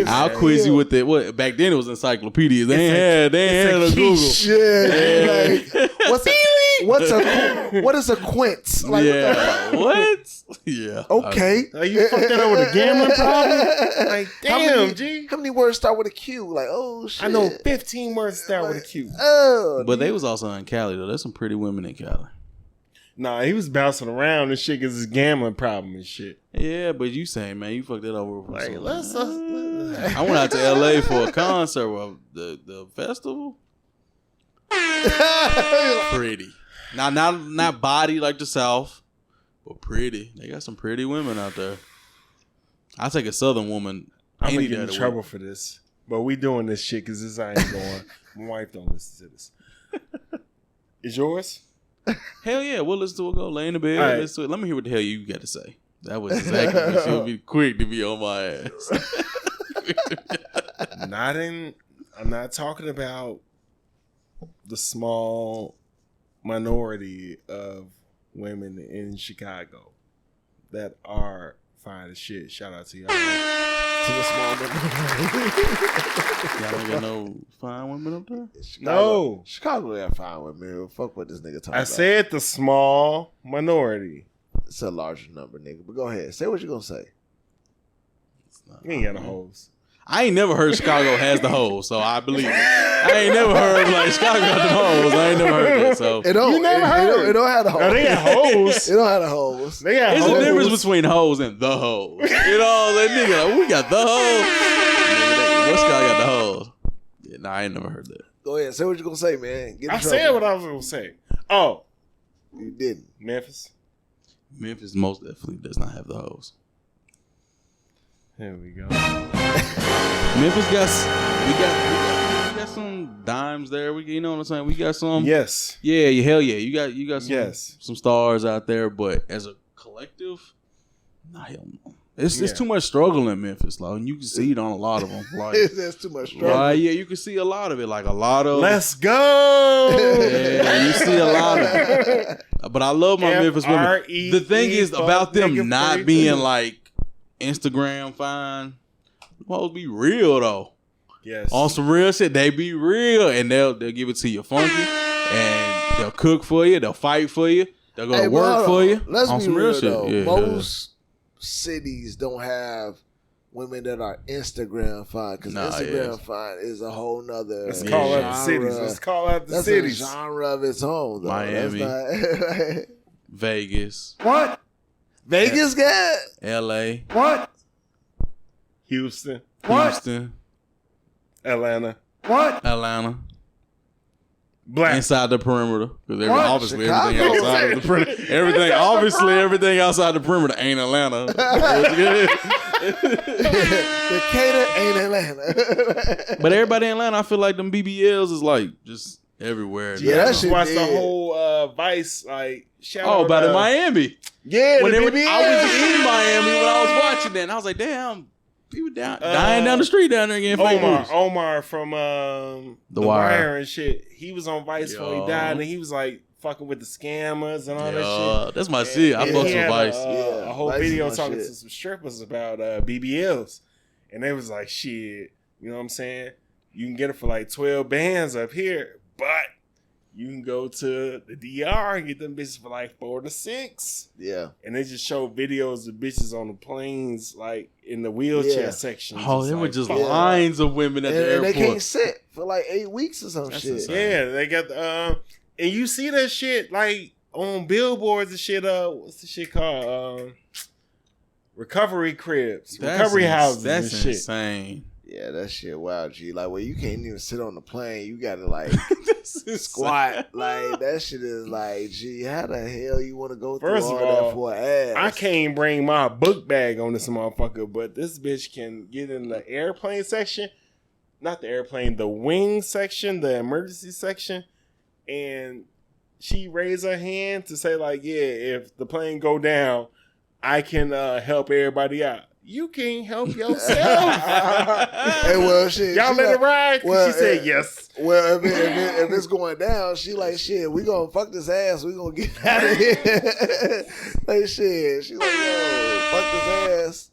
I'll quiz you with it. What back then it was encyclopedias. They ain't had a Google. Yeah. Like, what is a quince? Like, what? Yeah. Okay. You fucked that up with a gambling problem? Like, damn, G. How many words start with a Q? Like, oh shit. I know 15 words start with a Q. But they was also in Cali though. There's some pretty women in Cali. Nah, he was bouncing around and shit because his gambling problem and shit. Yeah, but you saying, man, you fucked it over. Like, I went out to LA for a concert. Well, the festival. Pretty. Not body like the South, but pretty. They got some pretty women out there. I'll take a Southern woman. I'm gonna get in trouble for this, but we doing this shit because this ain't going. My wife don't listen to this. Is yours? Hell yeah, we'll listen to it. Go lay in the bed. Right. Listen to it. Let me hear what the hell you got to say. That was exactly what she'll be quick to be on my ass. I'm not talking about the small minority of women in Chicago that are fine as shit. Shout out to y'all. To the small minority. Y'all ain't got no fine women up there? No. Chicago got fine women. Fuck what this nigga talking about. I said the small minority. It's a larger number, nigga. But go ahead. Say what you gonna say. You ain't got no hoes. I ain't never heard Chicago has the hoes, so I believe it. I ain't never heard like Chicago got the hoes. I ain't never heard that. So you never heard? It don't have the hoes. No, they got hoes. It don't have the hoes. They got There's hoes. a difference between hoes and the hoes. You know, that nigga like, we got the hoes. What Chicago got the hoes? Yeah, nah, I ain't never heard that. Go ahead. Say what you gonna say, man. I said what I was gonna say. Oh, you didn't. Memphis most definitely does not have the hoes. Here we go. Memphis we got some dimes there. You know what I'm saying? We got some. Yes. Yeah. Hell yeah. You got some stars out there, but as a collective, nah, hell no. It's too much struggle in Memphis, like, and you can see it on a lot of them. Like, there's too much struggle. Right? Yeah, you can see a lot of it. Like a lot of. Let's go. Yeah, you see a lot of it. But I love my Memphis women. The thing is about them not being like Instagram fine. Supposed to be real though. Yes. On some real shit, they be real and they'll give it to you funky and they'll cook for you, they'll fight for you, they'll go to work for you. Let's on be some real shit. though. Yeah. Most cities don't have women that are Instagram fine because Instagram fine is a whole nother. Let's call out the cities. Let's call out the cities. That's a genre of its own. Though. Miami, Vegas. What? Vegas got L.A. What? Houston. Atlanta. What? Atlanta. Black. Inside the perimeter. Because obviously everything outside of the perimeter. Everything outside the perimeter ain't Atlanta. Decatur ain't Atlanta. But everybody in Atlanta, I feel like them BBLs is like just everywhere. Yeah, that shit. Watch the whole Vice like. About in Miami. Yeah, I was in Miami when I was watching that, and I was like, damn, people dying down the street down there again. Omar from The Wire and shit. He was on Vice before he died, and he was like fucking with the scammers and all that shit. That's my shit. I fucks with Vice. A whole video talking to some strippers about BBLs, and they was like, shit, you know what I'm saying? You can get it for like 12 bands up here, but you can go to the DR and get them bitches for like 4 to 6. Yeah. And they just show videos of bitches on the planes, like in the wheelchair section. Oh, they were just lines of women at the airport. And they can't sit for like 8 weeks or some shit. Insane. Yeah, they got the, and you see that shit like on billboards and shit. What's the shit called? Recovery cribs, recovery houses. That's and shit. Insane. Yeah, that shit wild, G. Like, well, you can't even sit on the plane. You gotta like squat. Like that shit is like, gee, how the hell you want to go through all that for ass? I can't bring my book bag on this motherfucker, but this bitch can get in the airplane section, not the airplane, the wing section, the emergency section, and she raised her hand to say like, yeah, if the plane go down, I can help everybody out. you can't help yourself. Hey, well, shit. Y'all let it ride? Well, she said yes. Well, if it's going down, she like, shit, we gonna fuck this ass. We gonna get out of here. Like, shit. She like, yo, fuck this ass.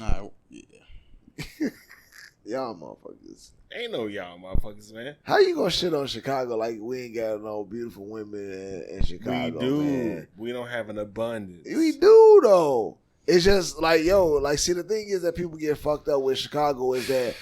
All right. Yeah. Y'all motherfuckers. Ain't no y'all motherfuckers, man. How you gonna shit on Chicago like we ain't got no beautiful women in Chicago? We do. Man? We don't have an abundance. We do though. It's just like, yo, like, see, the thing is that people get fucked up with Chicago is that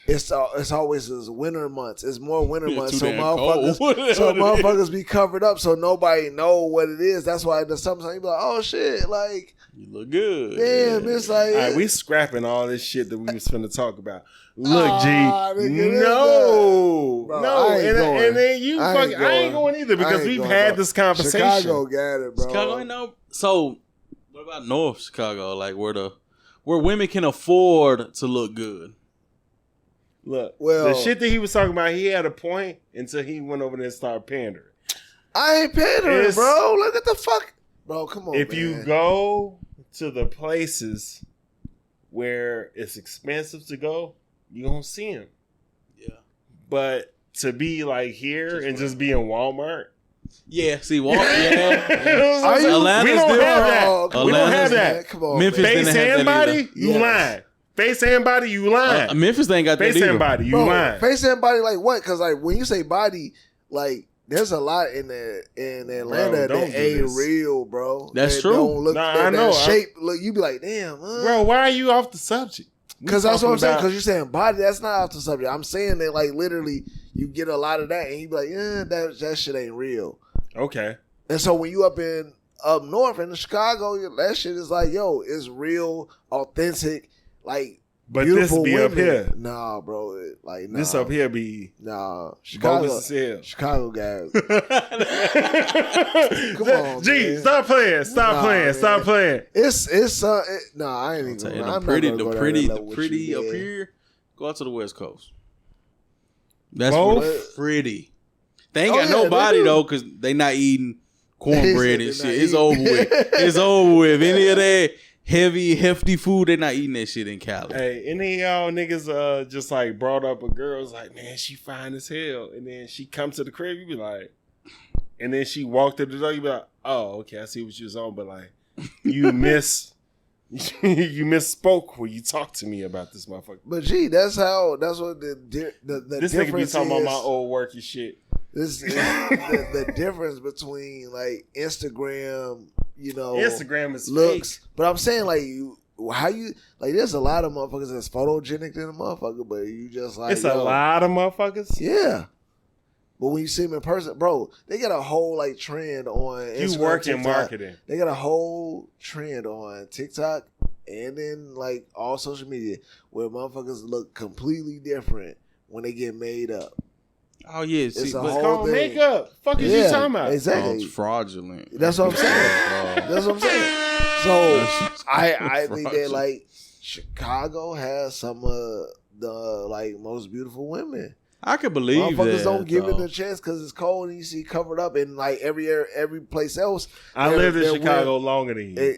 it's always this winter months. It's more winter months, so motherfuckers be covered up, so nobody know what it is. That's why sometimes you be like, oh shit, like, you look good. Damn, it's like, all right, we scrapping all this shit that we was finna talk about. Look, G, nigga, no, bro, no, and then you I ain't going either because we've had this conversation. Chicago got it, bro. Chicago ain't no. So, what about North Chicago? Like where women can afford to look good. Look, the shit that he was talking about, he had a point until he went over there and started pandering. I ain't pandering, bro. Look at the fuck, bro. Come on, if man. you go to the places where it's expensive to go, you gonna see them. Yeah. But to be like here and just be in Walmart. Yeah, see, Walmart. Yeah. Atlanta's we don't have that. We don't have that. Come on, Memphis face didn't have and that body, either. you lying. Face and body, you lying. Memphis ain't got that face either. and body, you bro, lying. Face and body, like what? Because like when you say body, like there's a lot in Atlanta that ain't real, bro. That's true. Don't look, I know. Shape, look, you be like, damn, bro. Why are you off the subject? Because that's what I'm saying. Because you're saying body, that's not off the subject. I'm saying that like literally, you get a lot of that, and you be like, yeah, that shit ain't real. Okay. And so when you up north in Chicago, that shit is like, yo, it's real, authentic, like. But this be women. up here. Nah, bro. Like, nah. This up here be Chicago. Chicago guys. Come on, G, man. stop playing. Stop playing. It's I ain't even. The pretty up here. Go out to the West Coast. That's pretty. They ain't got nobody though, because they not eating cornbread and shit. It's over with. It's over with. Any of that heavy, hefty food, they're not eating that shit in Cali. Hey, any of y'all niggas just like brought up a girl's like, man, she fine as hell. And then she come to the crib, you be like, and then she walked to the door, you be like, oh, okay, I see what you was on, but like, you misspoke when you talked to me about this motherfucker. But gee, that's what the this nigga be talking about my old worky shit. This is the difference between like Instagram, Instagram is looks, fake. But I'm saying like there's a lot of motherfuckers that's photogenic than a motherfucker, but you just like it's a lot of motherfuckers. Yeah, but when you see them in person, bro, they got a whole like trend on Instagram. You work in marketing. They got a whole trend on TikTok and then like all social media where motherfuckers look completely different when they get made up. Oh yeah, see, it's called makeup. Fuck is you talking about? Exactly, it's fraudulent. That's what I'm saying. That's what I'm saying. So I think that like Chicago has some of the like most beautiful women. I could believe that. Motherfuckers don't give it a chance because it's cold and you see covered up, and like every place else. I lived in Chicago longer than you.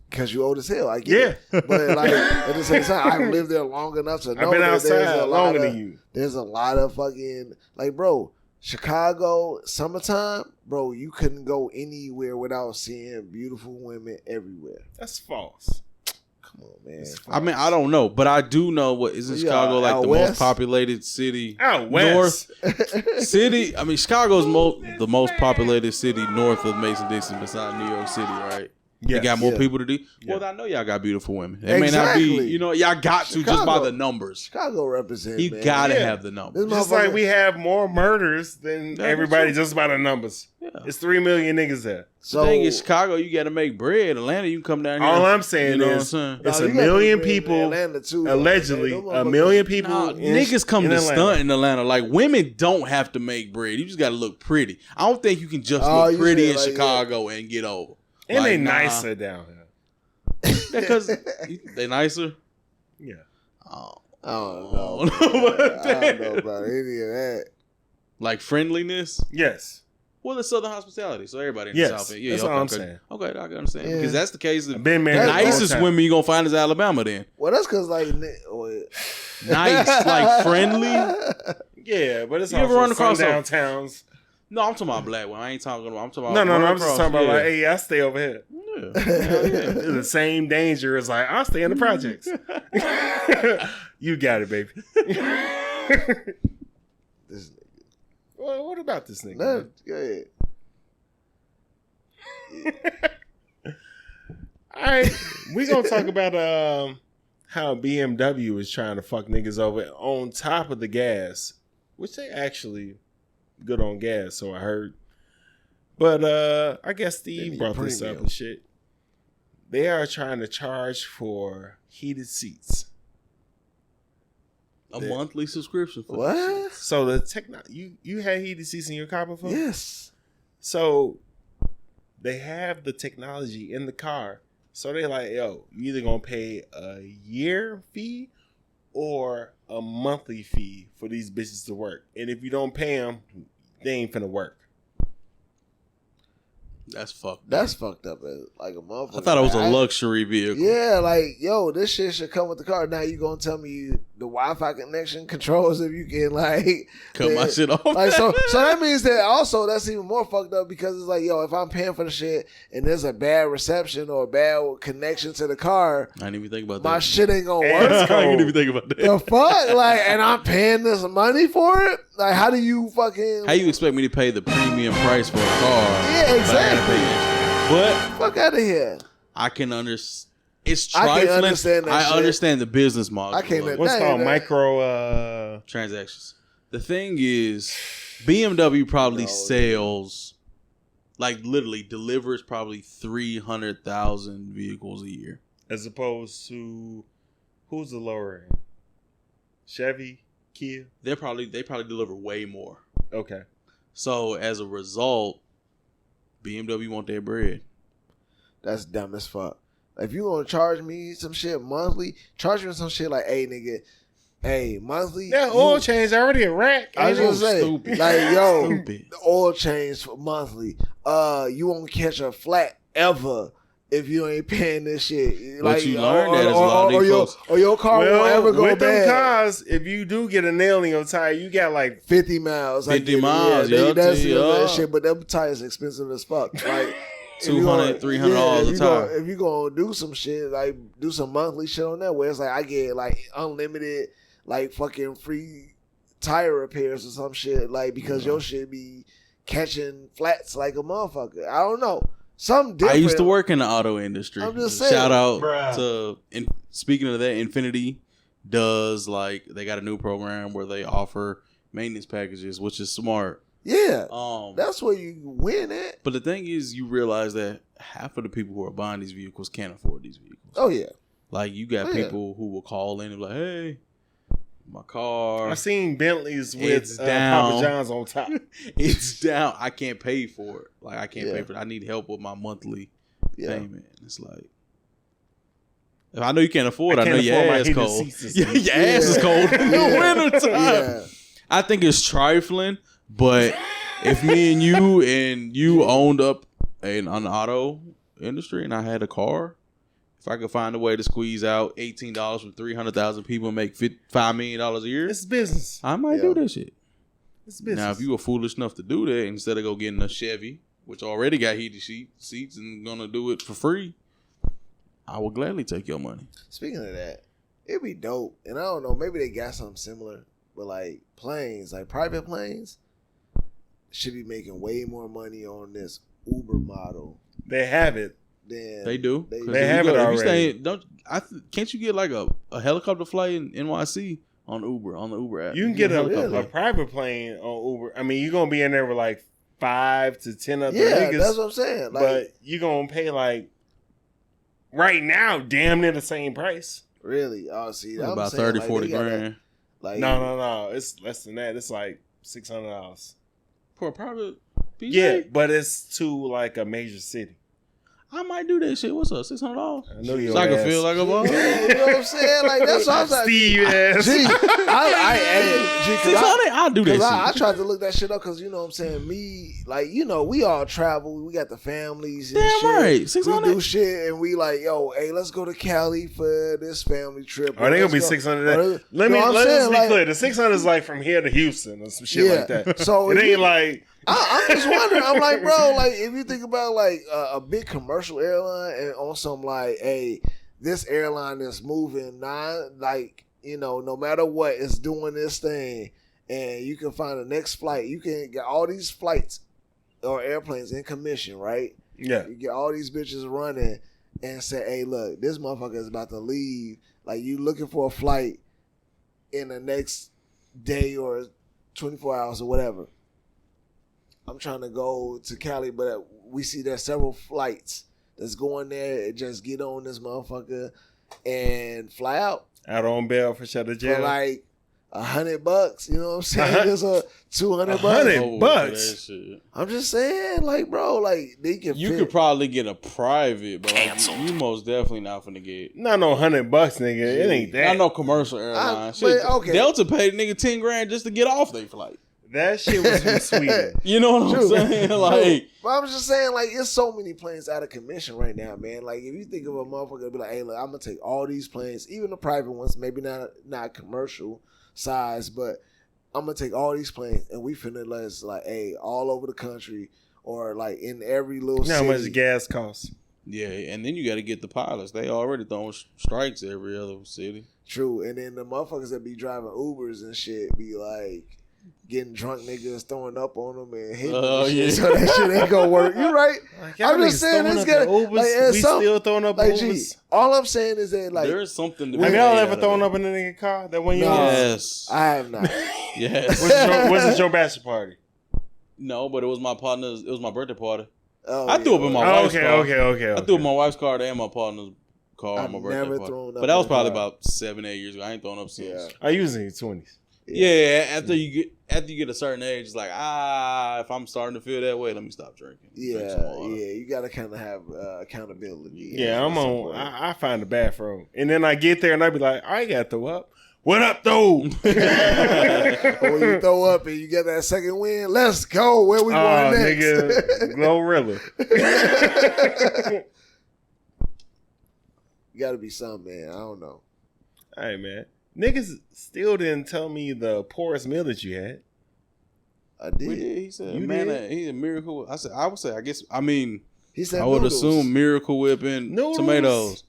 Because you old as hell, I get it. But like at the same time, I've lived there long enough to know I've been outside longer than you. There's a lot of fucking like, bro, Chicago summertime, bro. You couldn't go anywhere without seeing beautiful women everywhere. That's false. Come on, man. I mean, I don't know, but I do know what isn't Chicago like the most populated city out west north city. I mean, Chicago's the most populated city north of Mason-Dixon, besides New York City, right? Yes. You got more people to do. Well, I know y'all got beautiful women. It may not be, y'all got to just by the numbers. Chicago represent. You gotta have the numbers. Just like we have more murders than everybody just by the numbers. Yeah. It's 3 million niggas there. So the thing is, Chicago, you got to make bread. Atlanta, you can come down here. All I'm saying is, it's a million people. Too, allegedly, a million people. Niggas come to stunt in Atlanta. Like women don't have to make bread. You just got to look pretty. I don't think you can just look pretty in Chicago and get over. And like, they nicer down here. Because they nicer? Yeah. I don't know. I don't know about any of that. Like friendliness? Yes. Well, it's Southern hospitality, so everybody in the South End. Yeah, that's what I'm saying. Okay, I can understand. Because that's the case. The been married nicest women you're going to find is Alabama then. Well, that's because, like... Nice, like friendly. Yeah, but it's you ever run across downtowns. No, I'm talking about black one. I ain't talking about... I'm talking about... No, I'm just talking about, like, hey, I stay over here. Yeah. It's the same danger as, like, I'll stay in the projects. You got it, baby. This nigga. Well, what about this nigga? No, go ahead. All right, we gonna talk about how BMW is trying to fuck niggas over on top of the gas, which they actually good on gas, so I heard. But I guess Steve brought this up and shit. They are trying to charge for heated seats. A monthly subscription for what? So the you had heated seats in your car before? Yes. So they have the technology in the car. So they're like, yo, you either gonna pay a year fee or a monthly fee for these bitches to work. And if you don't pay them, they ain't finna work. That's fucked. That's fucked up as like a motherfucker. I thought it was a luxury vehicle. Yeah, like, yo, this shit should come with the car. Now you gonna tell me the Wi-Fi connection controls if you can like cut my shit off. Like so that means that also that's even more fucked up because it's like, yo, if I'm paying for the shit and there's a bad reception or a bad connection to the car, I didn't even think about that. My shit ain't gonna work. I didn't even think about that. The fuck? Like, and I'm paying this money for it? Like, how do you fucking... How you expect me to pay the premium price for a car? Yeah, exactly. But fuck out of here. I can understand. It's trifling. I understand the business model. I can't. What's called micro transactions. The thing is, BMW probably sells, like literally delivers probably 300,000 vehicles a year, as opposed to who's the lower end? Chevy, Kia. They probably deliver way more. Okay. So as a result, BMW want their bread. That's dumb as fuck. If you gonna charge me some shit monthly, charge me some shit like, hey nigga, hey monthly. That oil change already a rack. I was gonna say, stupid. like, yo, stupid. The oil change for monthly. You won't catch a flat ever if you ain't paying this shit. But like, you learned that as a lot of these or your car won't ever go with bad. Them cars, if you do get a nail in your tire, you got like 50 miles. 50 miles. Yeah, that's that shit. But them tires expensive as fuck. Like. $200, $300 a tire. If you gonna do some shit, like do some monthly shit on that, where it's like I get like unlimited, like fucking free tire repairs or some shit, like because your shit be catching flats like a motherfucker. I don't know, something different. I used to work in the auto industry. I'm just saying. Shout out to. Speaking of that, Infinity does like they got a new program where they offer maintenance packages, which is smart. Yeah, that's where you win at. But the thing is, you realize that half of the people who are buying these vehicles can't afford these vehicles. Oh yeah, like you got people who will call in and be like, "Hey, my car." I've seen Bentleys with Papa John's on top. It's down. I can't pay for it. Like I can't pay for it. I need help with my monthly payment. It's like, if I know you can't afford it, I know your ass cold. Your ass is cold in the winter time. Yeah. I think it's trifling. But if me and you owned up an auto industry and I had a car, if I could find a way to squeeze out $18 from 300,000 people and make $5 million a year, it's business. I might do that shit. It's business. Now, if you were foolish enough to do that instead of go getting a Chevy, which already got heated seats and gonna do it for free, I would gladly take your money. Speaking of that, it'd be dope. And I don't know, maybe they got something similar, but like planes, like private planes, should be making way more money on this Uber model. They have it. They do. They have it already. Can't you get like a helicopter flight in NYC on Uber, on the Uber app? You can get a private plane on Uber. I mean, you're going to be in there with like 5 to 10 other niggas. Yeah, that's what I'm saying. Like, but you're going to pay like, right now, damn near the same price. Really? Oh, see. About 30, 40 grand. Like, no. It's less than that. It's like $600. For a private PJ? Yeah, but it's to like a major city. I might do that shit. What's up? $600? I know you. So I can feel like a boss. You know what I'm saying? Like that's what I was like. Steve ass. I do that shit. I tried to look that shit up because you know what I'm saying. Me, like we all travel. We got the families. And Damn shit. right. $600. We do shit and we like, yo, hey, let's go to Cali for this family trip. They gonna be 600. Let me be clear. The 600 is like from here to Houston or some shit like that. So it ain't like. I'm just wondering. I'm like, bro, like if you think about like a big commercial airline and on some like, hey, this airline is moving like no matter what, it's doing this thing, and you can find the next flight. You can get all these flights or airplanes in commission, right? Yeah. You get all these bitches running and say, hey, look, this motherfucker is about to leave. Like you looking for a flight in the next day or 24 hours or whatever. I'm trying to go to Cali, but we see there's several flights that's going there and just get on this motherfucker and fly out. Out on bail for shut of jail. For like $100, you know what I'm saying? There's a $200. $100. I'm just saying, like, bro, like they can. You could probably get a private, but like, you most definitely not finna get. Not no $100, nigga. It ain't that. Not no commercial airline. Shit, okay. Delta paid nigga $10,000 just to get off their flight. That shit was from Sweden. You know what I'm saying? Like, but I'm just saying, like, there's so many planes out of commission right now, man. Like, if you think of a motherfucker, be like, hey, look, I'm gonna take all these planes, even the private ones, maybe not commercial size, but I'm gonna take all these planes and we finna let's like, hey, all over the country or like in every little city. How much the gas costs? Yeah, and then you got to get the pilots. They already throwing strikes every other city. True, and then the motherfuckers that be driving Ubers and shit be like. Getting drunk niggas throwing up on them and hitting them and shit, so that shit ain't gonna work. You right? Like, I'm just saying it's gonna. Like, we still throwing up Ubers. All I'm saying is that like there's something. Have y'all ever thrown up in a nigga car? That when you yes, I have not. Yes. Was it your bachelor party? No, but it was my partner's. It was my birthday party. Oh, I threw up in my wife's car. Okay. I threw up in my wife's car and my partner's car on my birthday party. But that was probably about 7-8 years ago. I ain't thrown up since. Yeah. I usually in your 20s. Yeah, after you get a certain age, it's like if I'm starting to feel that way, let me stop drinking. Yeah, you gotta kind of have accountability. Yeah, I'm on. I find the bathroom, and then I get there, and I be like, I ain't got to throw up. What up, though? Or when you throw up and you get that second win, let's go. Where we going next? Nigga, Glorilla. You gotta be something, man. I don't know. All right, man. Niggas still didn't tell me the poorest meal that you had. I did. We did. He said, man, he's a Miracle. I mean, he said I would noodles. assume Miracle Whipping Noodles. tomatoes.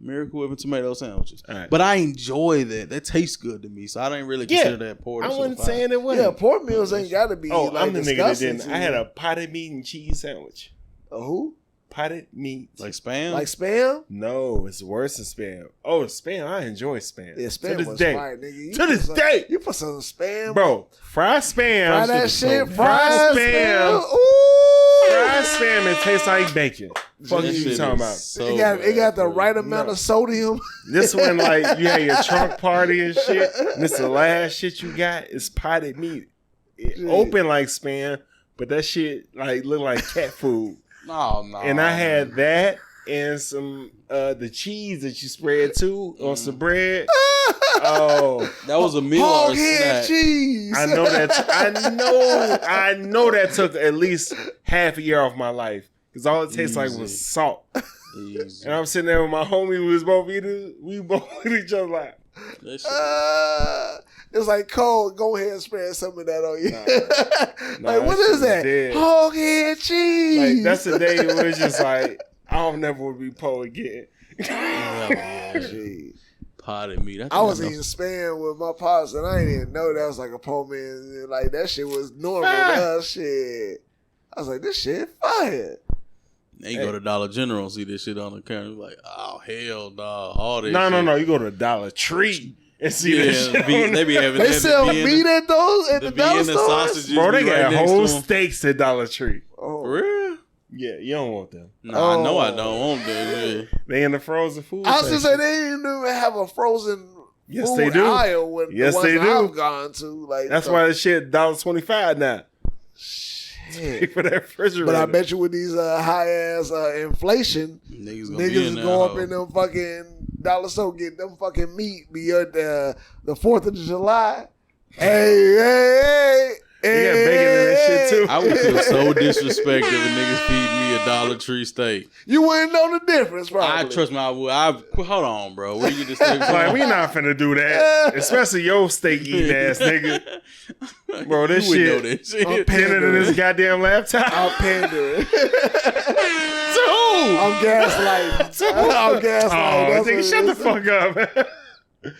Miracle Whipping tomato sandwiches. Right. But I enjoy that. That tastes good to me. So I didn't really consider that poor. I wasn't saying it wasn't. Yeah, pork meals ain't gotta be. Oh, like, I'm the nigga that didn't. to I had you. a potted meat and cheese sandwich. A who? Potted meat. Like Spam? Like Spam? No, it's worse than Spam. Oh, Spam. I enjoy Spam. Yeah, Spam to this was day. fire, nigga. To this day. You put some Spam. Bro, fried Spam. Fry that shit. Fried Spam. Ooh. Fried Spam, it tastes like bacon. Fuck That you shit talking is about? so It got the bad, right bro. amount of sodium. This one, like, you had your trunk party and shit. And this the last shit you got is potted meat. It open like Spam, but that shit, like, look like cat food. No. And I had that and some the cheese that you spread too on some bread. Oh, that was a meal or a snack. Cheese. I know that took at least half a year off my life because all it tastes like was salt. Easy. And I'm sitting there with my homie. We was both eating. We both with each other like. It's like, Cole, go ahead and spread some of that on you. Nah, like, what is that? Dead. Hog head cheese. Like, that's the day where it's just like, I don't never want to be poor again. Potted meat. I was eating Spam with my pops, and I didn't even know that was like a poor man. Like, that shit was normal. That shit. I was like, this shit fire. They go to Dollar General and see this shit on the camera. Like, oh, hell, dog. All this No. You go to Dollar Tree and see this shit. They be having They sell meat at those at the Dollar stores. Bro, they got whole steaks at Dollar Tree. Oh. For real? Yeah, you don't want them. Nah, I know I don't want them. Yeah. They in the frozen food I was section. just saying, they didn't even have a frozen Yes, food they do. aisle with Yes, the ones they do. I've gone to. Like, That's why this shit $1.25 now. Yeah. For that refrigerator. But I bet you with these high ass inflation, niggas go up in them fucking dollar store, get them fucking meat beyond the 4th of July. Hey. You got bacon in that shit too. I would feel so disrespected if niggas feed me a Dollar Tree steak. You wouldn't know the difference, probably. I trust me, I would. Hold on, bro. Where you get this steak from? Like, we not finna do that. Especially your steak eating ass nigga. Bro, this shit. I'm pandering this goddamn laptop. I'm pandering. To who? I'm gaslighting. I'm gaslighting. Oh, nigga, shut the fuck up, man.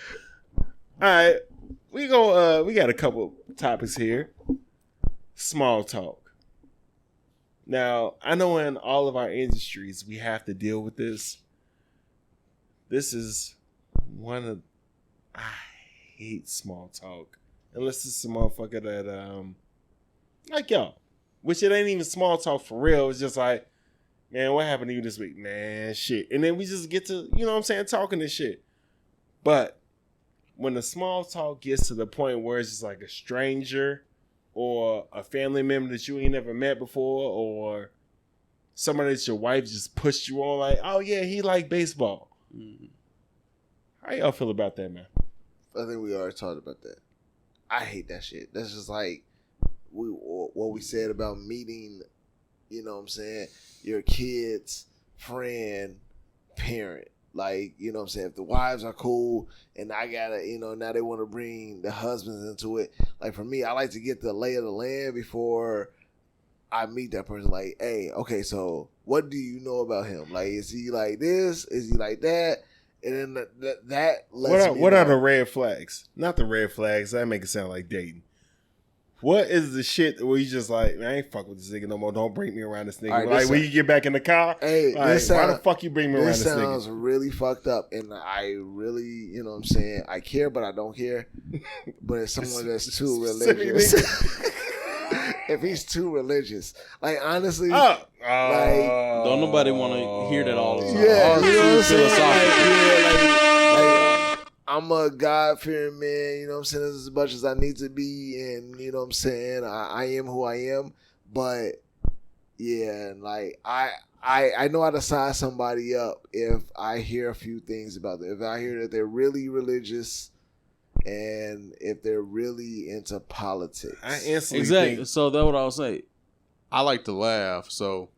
All right. We got a couple topics here. Small talk. Now, I know in all of our industries we have to deal with this. This is I hate small talk. Unless it's a motherfucker that like y'all. Which it ain't even small talk for real. It's just like, man, what happened to you this week? Man, shit. And then we just get to, you know what I'm saying, talking this shit. But when the small talk gets to the point where it's just like a stranger or a family member that you ain't never met before, or somebody that your wife just pushed you on, like, oh yeah, he like baseball. Mm-hmm. How y'all feel about that, man? I think we already talked about that. I hate that shit. That's just like what we said about meeting, you know what I'm saying, your kid's friend, parent. Like, you know what I'm saying, if the wives are cool and I gotta, you know, now they want to bring the husbands into it. Like, for me, I like to get the lay of the land before I meet that person. Like, hey, okay, so what do you know about him? Like, is he like this? Is he like that? And then that lets me know. What are the red flags? Not the red flags. That make it sound like dating. What is the shit where you just like, man, I ain't fuck with this nigga no more. Don't bring me around this nigga. Right, like, when you get back in the car, hey, like, why the fuck you bring me around this nigga? This sounds really fucked up, and I really, you know what I'm saying, I care, but I don't care. But it's someone that's too religious. If he's too religious, like, honestly, like, don't nobody want to hear that all the time. Yeah, you know what I'm saying? I'm a God-fearing man, you know what I'm saying, as much as I need to be, and, you know what I'm saying, I am who I am, but, yeah, like, I know how to size somebody up if I hear a few things about them. If I hear that they're really religious, and if they're really into politics. I instantly exactly. So that's what I was saying. I like to laugh, so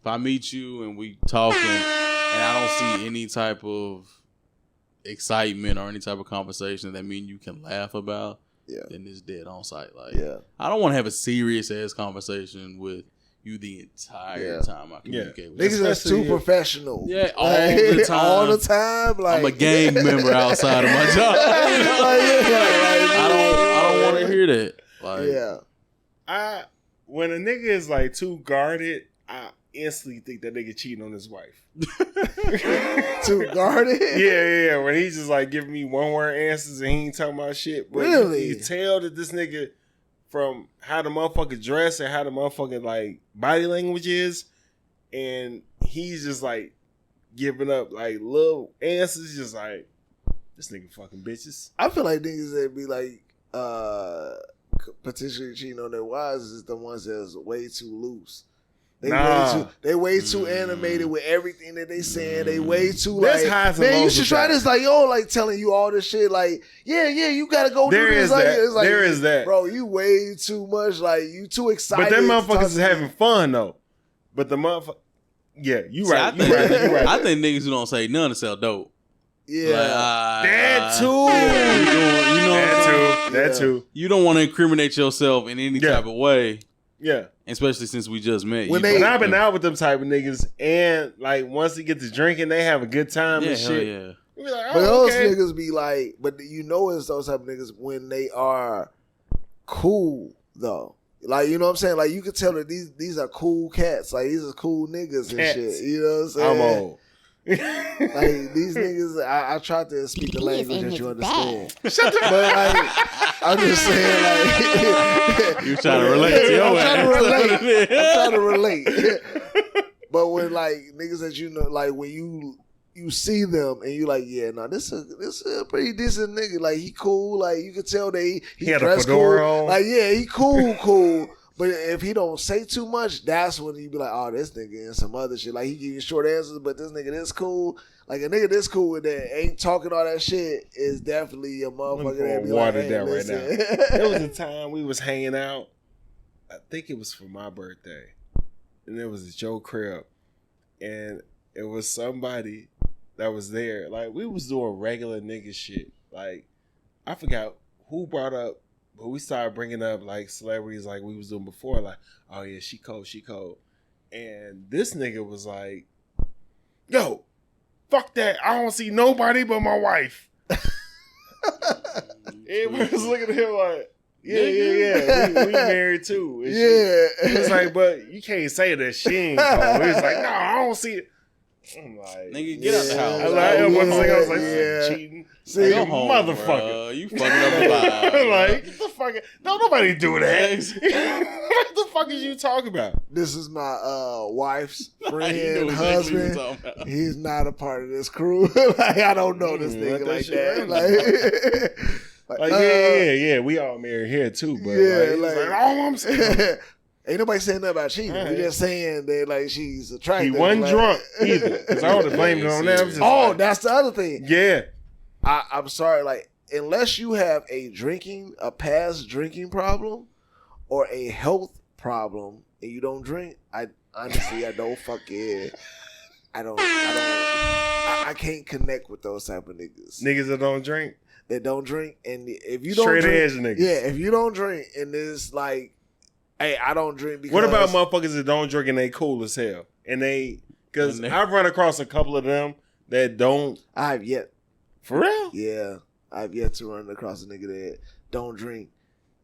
if I meet you and we talking, and I don't see any type of excitement or any type of conversation that mean you can laugh about, then it's dead on sight. Like, I don't want to have a serious ass conversation with you the entire time I communicate with you. Niggas that's too professional. Yeah, all the time. All the time. Like, I'm a gang member outside of my job. I don't want to hear that. Like, when a nigga is like too guarded, I instantly think that nigga cheating on his wife. Too guarded? Yeah. When he's just like giving me one word answers and he ain't talking about shit. But really? You tell that this nigga, from how the motherfucker dress and how the motherfucker like body language is, and he's just like giving up like little answers, just like, this nigga fucking bitches. I feel like niggas that be like potentially cheating on their wives is the ones that's way too loose. They way too animated with everything that they saying. They way too like, man, you should try this. Like, yo, like telling you all this shit. Like, yeah, you gotta go do this. Like, it's like, there is that, bro. You way too much. Like, you too excited. But them motherfuckers is having fun though. But the motherfucker, you right. I think niggas who don't say none to sell dope. Yeah, like, that too. That too. You don't want to incriminate yourself in any type of way. Yeah. Especially since we just met. When I've been out with them type of niggas, and like once they get to drinking, they have a good time and shit. Yeah. We like, but those niggas be like, but you know it's those type of niggas when they are cool though. Like, you know what I'm saying? Like, you can tell that these are cool cats. Like, these are cool niggas and shit. You know what I'm saying? I'm old. Like, these niggas, I try to speak the language that you understand. Shut the fuck But like, I'm just saying, like, you trying to relate to your I'm trying to relate. But when like niggas that you know, like when you see them and you like, yeah, no, this is a pretty decent nigga. Like, he cool. Like, you can tell he had dressed a fedora cool. on. Like, yeah, he cool. But if he don't say too much, that's when you be like, oh, this nigga and some other shit. Like, he give you short answers, but this nigga this cool. Like, a nigga this cool that ain't talking all that shit is definitely a motherfucker that be like, hey, down listen. right now. There was a time we was hanging out. I think it was for my birthday. And it was at Joe crib. And it was somebody that was there. Like, we was doing regular nigga shit. Like, I forgot who brought up, but we started bringing up, like, celebrities like we was doing before. Like, oh, yeah, she cold. And this nigga was like, yo, fuck that. I don't see nobody but my wife. Everybody was looking at him like, yeah. We married too. And he was like, but you can't say that she ain't cold. He was like, no, I don't see it. I'm like, nigga, get out the house. I was like, cheating. See, like, home, motherfucker. Bro. You fucking up the vibe. Like, get the fuck out. Don't nobody do that. What the fuck is you talking about? This is my wife's friend, husband. He's not a part of this crew. Like, I don't know this nigga like that. Like, yeah. We all married here too, but I'm saying. Ain't nobody saying nothing about cheating. We're just saying that, like, she's attractive. He wasn't drunk either. Because I would have blamed it on that. That's the other thing. Yeah. I'm sorry, like, unless you have a past drinking problem or a health problem and you don't drink, I don't fucking, I can't connect with those type of niggas. Niggas that don't drink? That don't drink. And if you don't straight drink. Edge niggas. Yeah, if you don't drink and it's like, hey, I don't drink because. What about motherfuckers that don't drink and they cool as hell? Because I've run across a couple of them that don't. I've yet. For real? Yeah. I've yet to run across a nigga that don't drink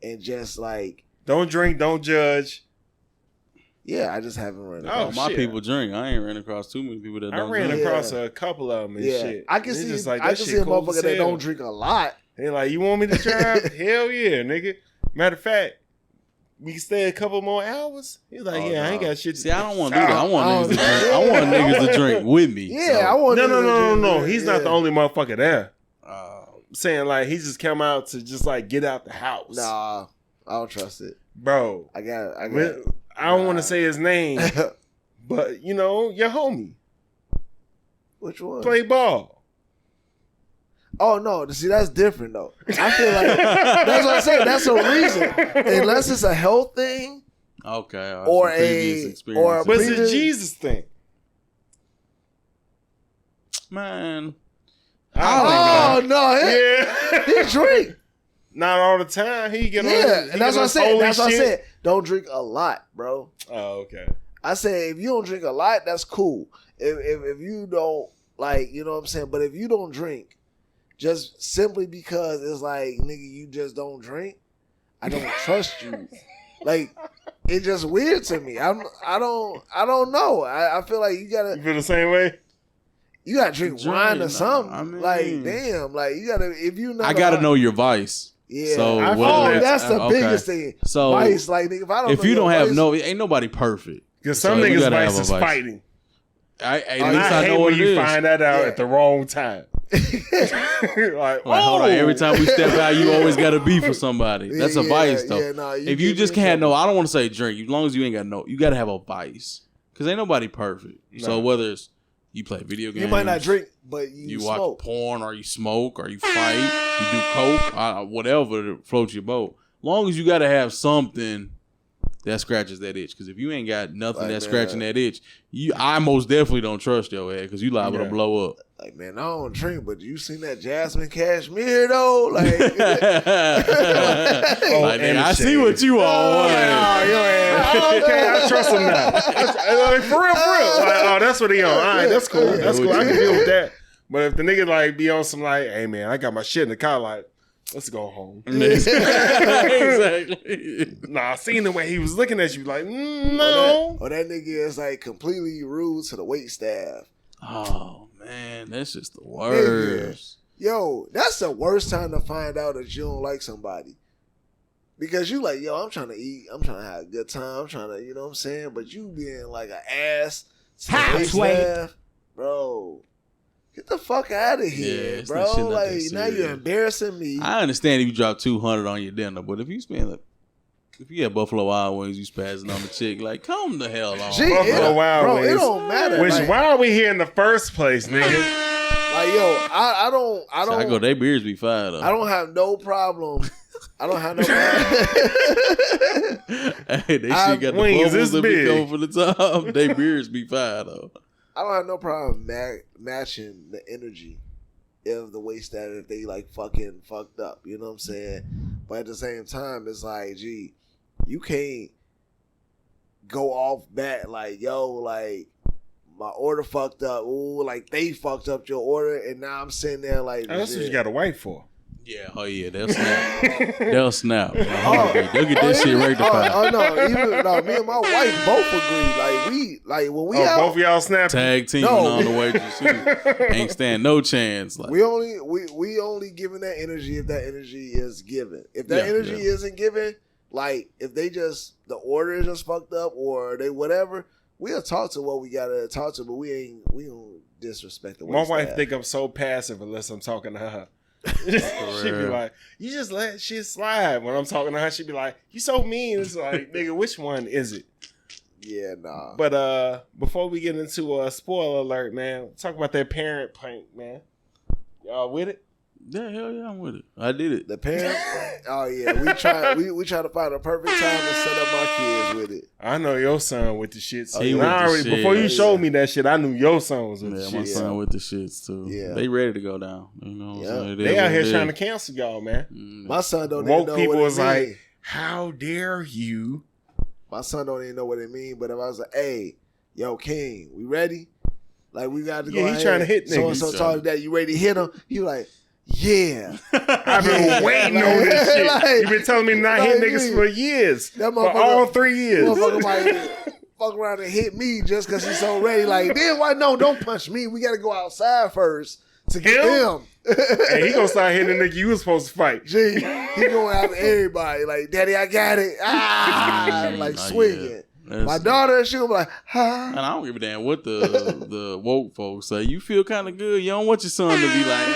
and just like. Don't drink, don't judge. Yeah, I just haven't run across. My people drink. I ain't ran across too many people that don't drink. I ran across a couple of them and shit. I can see, like, I can see a motherfucker that don't drink a lot. They like, you want me to drive? Hell yeah, nigga. Matter of fact, we can stay a couple more hours. He's like, I ain't got shit to see. I don't want to do that. I want niggas to drink. I want niggas to drink with me. Yeah, I want. No. He's not the only motherfucker there. I'm saying, like, he just come out to just like get out the house. Nah, I don't trust it, bro. I don't want to say his name, but you know, your homie. Which one? Play ball. Oh no! See, that's different though. I feel like that's what I said. That's a reason, unless it's a health thing, okay, or but it's a Jesus thing, man. Oh no! He drink. Not all the time. He get on. And that's what I said. That's what I said. Don't drink a lot, bro. Oh, okay. I say if you don't drink a lot, that's cool. If you don't, like, you know what I'm saying. But if you don't drink, just simply because it's like, nigga, you just don't drink, I don't trust you. Like, it's just weird to me. I don't know. I feel like you gotta. You feel the same way? You gotta drink wine or something. I mean, like, damn, like, you gotta. If you not, I gotta know your vice. Yeah. So that's the biggest thing. So vice, like, nigga, if you don't have ain't nobody perfect. Because some niggas vice is fighting. At least I know what it is. You find that out at the wrong time. Like, hold on. Every time we step out, you always got to beef for somebody. That's a vice, though. Yeah, no, if you just can't know, I don't want to say drink. As long as you ain't got no, you got to have a vice. Because ain't nobody perfect. No. So whether it's you play video games, you might not drink, but you watch porn, or you smoke, or you fight, you do coke, whatever to float your boat. Long as you got to have something that scratches that itch. Because if you ain't got nothing that's scratching that itch, I most definitely don't trust your head because you liable to blow up. Like, man, I don't drink, but you seen that Jasmine Cashmere though? Like, I see what you all want. Okay, I trust him now. Like, for real. Like, that's what he on. All right, that's cool. That's cool. I can deal with that. But if the nigga like be on some like, hey man, I got my shit in the car, like, let's go home. Exactly. Nah, I seen the way he was looking at you, like, no. Or that nigga is like completely rude to the wait staff. Oh man, that's just the worst. Yo, that's the worst time to find out that you don't like somebody. Because you like, yo, I'm trying to eat, I'm trying to have a good time, I'm trying to, you know what I'm saying? But you being like an ass to the wait staff, bro. Get the fuck out of here, bro. Like, now you're embarrassing me. I understand if you drop $200 on your dinner, but if you spend If you had Buffalo Wild Wings, you spazzing on the chick. Like, come the hell on. Buffalo Wild Wings. It don't matter. Which, why are we here in the first place, nigga? Like, yo, I don't. So I go, they beers be fire though. I don't have no problem. I don't have no problem. Hey, they shit got the bubbles that be coming from the top. They beers be fire though. I don't have no problem matching the energy of the waist that if they like fucking fucked up. You know what I'm saying? But at the same time, it's like, gee, you can't go off bat like, yo, like my order fucked up. Ooh, like they fucked up your order, and now I'm sitting there like, that's what you got to wait for. Yeah, they'll snap. They'll snap. They'll get this shit rectified. No, me and my wife both agree. When we out, both of y'all snap. Tag team on the way to shoot. Ain't stand no chance. Like, we only giving that energy if that energy is given. If that energy isn't given, like if they just the order is just fucked up or they whatever, we'll talk to what we gotta talk to, but we don't disrespect the way. My wife think I'm so passive unless I'm talking to her. She'd be like, you just let shit slide. When I'm talking to her, she'd be like, you so mean. It's like, nigga, which one is it? Yeah, nah. But before we get into a spoiler alert, man, talk about that parent prank, man. Y'all with it? Yeah, hell yeah, I'm with it. I did it. The parent? Oh yeah, we try to find a perfect time to set up my kids with it. I know your son with the shit. So before you showed me that shit, I knew your son was with the shit. Yeah, my son with the shits too. Yeah, they ready to go down. You know what I'm saying? They out here trying to cancel y'all, man. My son don't even know people what was it like, mean. how dare you? My son don't even know what it mean. But if I was like, hey, yo, King, we ready? Like we got to go. Yeah, he's trying to hit niggas. So talk that you ready to hit him? He like. Yeah, I've been waiting on this shit. Like, you've been telling me not hit niggas for years, for all 3 years. Motherfucker might fuck around and hit me just because he's so ready. Like, then why no? Don't punch me. We got to go outside first to get him. And he gonna start hitting the nigga you was supposed to fight. Gee, he going after everybody. Like, Daddy, I got it. Like swinging. My daughter, she was like, and I don't give a damn what the woke folks say. You feel kind of good. You don't want your son to be like,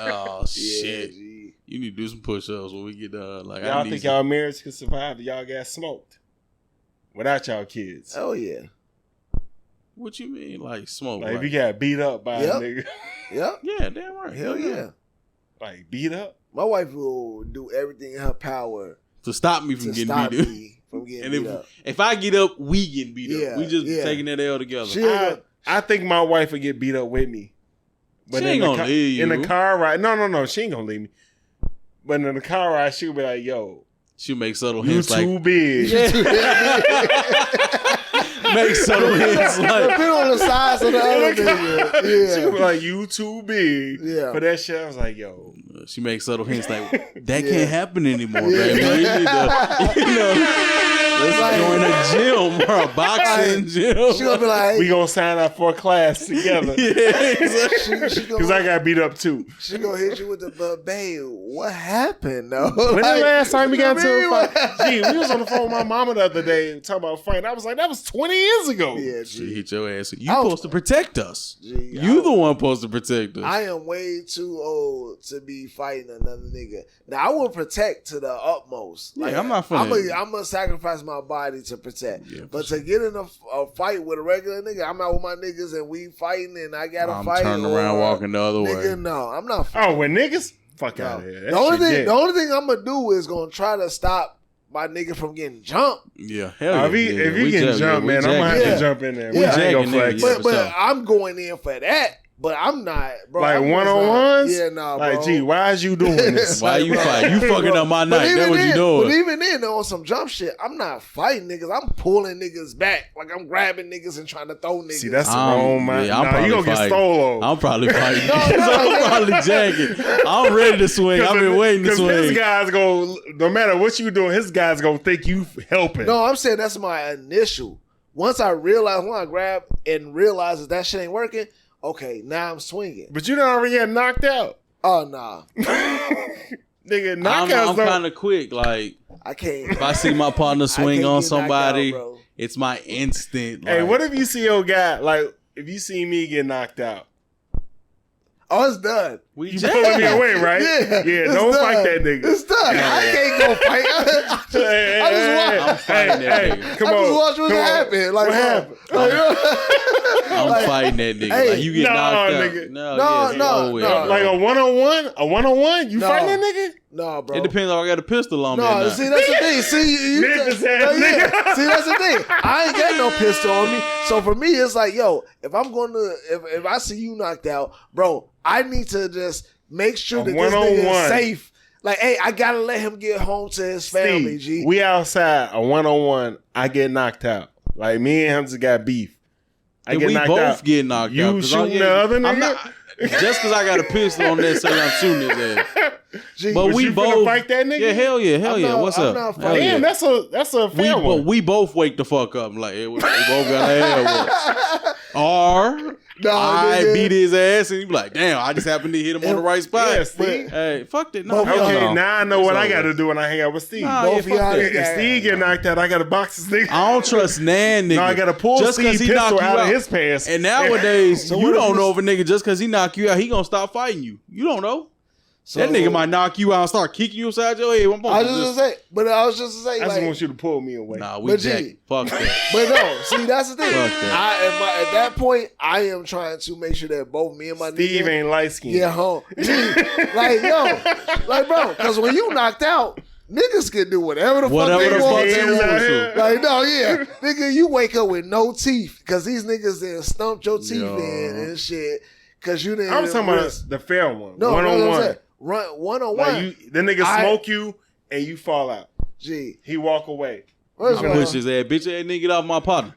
oh shit! You need to do some push-ups when we get done. Like, y'all think y'all marriage could survive if y'all got smoked without y'all kids? Oh yeah. What you mean, like smoke? Like if you got beat up by a nigga? Yep. Yeah, damn right. Hell yeah. Like beat up. My wife will do everything in her power to stop me from getting beat up. If I get up, we getting beat up. We just taking that L together. I think my wife would get beat up with me. But she ain't gonna leave you. In the car ride, no, she ain't gonna leave me. But in the car ride, she'll be like, yo. She'll make subtle hints like. You too big. Make subtle hints like. Depend on the size of the other nigga. Yeah. She'll be like, you too big. Yeah. For that shit, I was like, yo. She makes subtle hints like, that can't happen anymore, baby. You need to, let's join a gym or a boxing gym. She gonna be like, we gonna sign up for a class together. Because I got beat up too. She gonna hit you with the babe. What happened? No. When the last time we got into a fight? Gee, we was on the phone with my mama the other day talking about fighting. I was like, that was 20 years ago. Yeah, she hit your ass. You supposed to protect us. You the one supposed to protect us. I am way too old to be fighting another nigga. Now I will protect to the utmost. Like, I'm not finna. I'm gonna sacrifice my body to protect. Yeah, but to get in a fight with a regular nigga, I'm out with my niggas and we fighting and I gotta fight. I'm turning around walking the other way. No, I'm not fighting. Oh, with niggas? Fuck out of here. The only thing I'm gonna do is gonna try to stop my nigga from getting jumped. Yeah, hell yeah. If he getting jumped, man, I'm gonna have to jump in there. But I'm going in for that. But I'm not, bro. Like one-on-ones? Yeah, nah, bro. Like, gee, why is you doing this? Why you fighting? You fucking up my night. That's what you doing. But even then, on some jump shit, I'm not fighting niggas. I'm pulling niggas back. Like, I'm grabbing niggas and trying to throw niggas. See, that's the wrong mind. Yeah, you gonna get stole. I'm probably fighting. I'm probably jacking. I'm ready to swing. I've been waiting to swing. Because his guys go, no matter what you doing, his guys gonna think you helping. No, I'm saying that's my initial. Once I grab and realize that shit ain't working, okay, now I'm swinging. But you done already got knocked out. Oh, nah. Nigga, knockouts I'm kind of quick. Like, I can't. If I see my partner swing on somebody, it's my instant. Hey, what if you see your guy, like, if you see me get knocked out? Oh, it's done. You pulling me away, right? Yeah, don't fight that nigga. It's done. like, I can't go fight. I just watch. I'm fighting that nigga. Come on. I just watch what happened. Like, what happened? I'm fighting that nigga. Hey, like you get knocked out. nigga. No. Like a 1-on-1? A 1-on-1? You fighting that nigga? No, bro. It depends if I got a pistol on me. No, see, that's the thing. See, nigga. See, that's the thing. I ain't got no pistol on me. So for me, it's like, yo, if I'm going to, if I see you knocked out, bro, I need to just make sure that this nigga is safe. Like, hey, I gotta let him get home to his family, G. We outside, a 1-on-1, I get knocked out. Like, me and him just got beef. I get knocked out. We both get knocked out. You shooting the other nigga? Just because I got a pistol on that, say I'm shooting his ass. Gee, but we both fight that nigga. Yeah, hell yeah. What's up? Damn, that's a fair one. We both wake the fuck up. Like, hey, we both got our head. Or I beat his ass and he be like, damn, I just happened to hit him on the right spot. Yeah, Steve. Hey, fuck that. No, okay, now I know what I got to do when I hang out with Steve. Both y'all. If Steve get knocked out, I got to box this nigga. I don't trust nan nigga. No, I got to pull Steve pistol out of his pants. And nowadays, you don't know if a nigga just because he knock you out, he gonna stop fighting you. You don't know. So, that nigga might knock you out and start kicking you upside your head. I was just to say, I just want you to pull me away. Nah, we jack. Fuck that. But no, see, that's the thing. Fuck that. At that point, I am trying to make sure that both me and my Steve ain't light skinned. Yeah, home. Like, yo, like, bro, because when you knocked out, niggas can do whatever the fuck they want to. Like, no, yeah. Nigga, you wake up with no teeth because these niggas then stumped your teeth in and shit. Because you didn't. I'm talking about the fair one. No, 1-on-1. One-on-one. Like the nigga smoke you and you fall out. Gee. He walk away. I push his ass. Bitch ass nigga, get off my partner.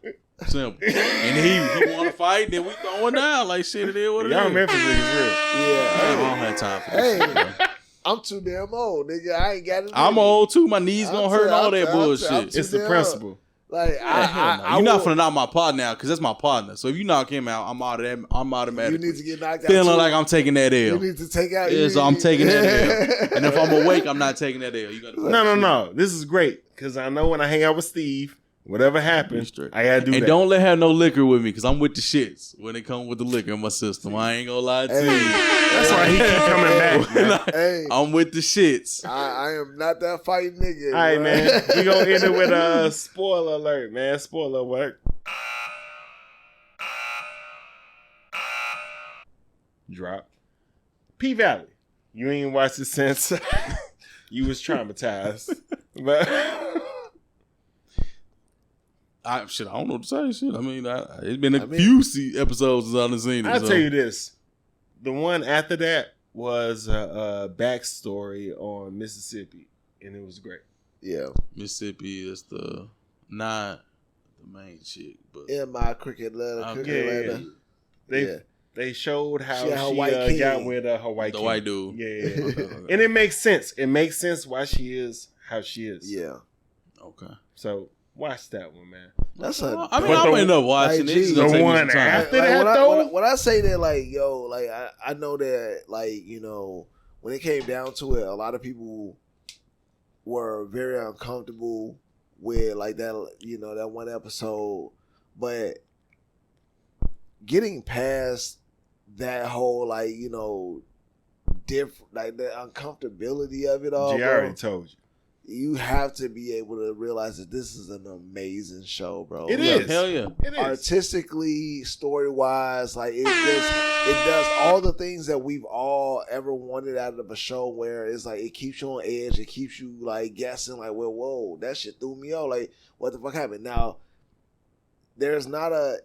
Simple. And he want to fight, then we throwing down like shit. It is what it is. Y'all Memphis niggas real. Yeah. I don't have time for this shit, I'm too damn old, nigga. I ain't got it. I'm old too. My knees gonna hurt and all that bullshit. It's the principle. Like you're not finna knock my partner out because that's my partner. So if you knock him out, I'm automatic. You need to get knocked out. Feeling like I'm taking that L. You need to take out. Yeah, so I'm taking that L. And if I'm awake, I'm not taking that L. You gotta no. This is great because I know when I hang out with Steve, whatever happens, I gotta do that. And don't let have no liquor with me because I'm with the shits when it comes with the liquor in my system. I ain't gonna lie to you. That's why he keep coming back. I'm with the shits. I am not that fighting nigga. All right, man. We gonna end it with a spoiler alert, man. Spoiler alert. Drop. P-Valley. You ain't watched it since you was traumatized. But I don't know what to say. Shit. I mean, it's been a few episodes since I've seen it. I'll tell you this. The one after that was a backstory on Mississippi, and it was great. Yeah. Mississippi is not the main chick, but my cricket letter. They showed how she got with her white king. White dude. Yeah. And it makes sense. It makes sense why she is how she is. Yeah. Okay. So watch that one, man. I'm end up watching it. The one after that, though. When I say that, like, yo, like, I know that, like, you know, when it came down to it, a lot of people were very uncomfortable with, like, that, you know, that one episode. But getting past that whole, like, you know, like, the uncomfortability of it all. I already told you. You have to be able to realize that this is an amazing show, bro. It is. Hell yeah. It is. Artistically, story-wise, like it does all the things that we've all ever wanted out of a show where it's like it keeps you on edge, it keeps you like guessing, like, well, whoa, that shit threw me off. Like, what the fuck happened? Now, there's not a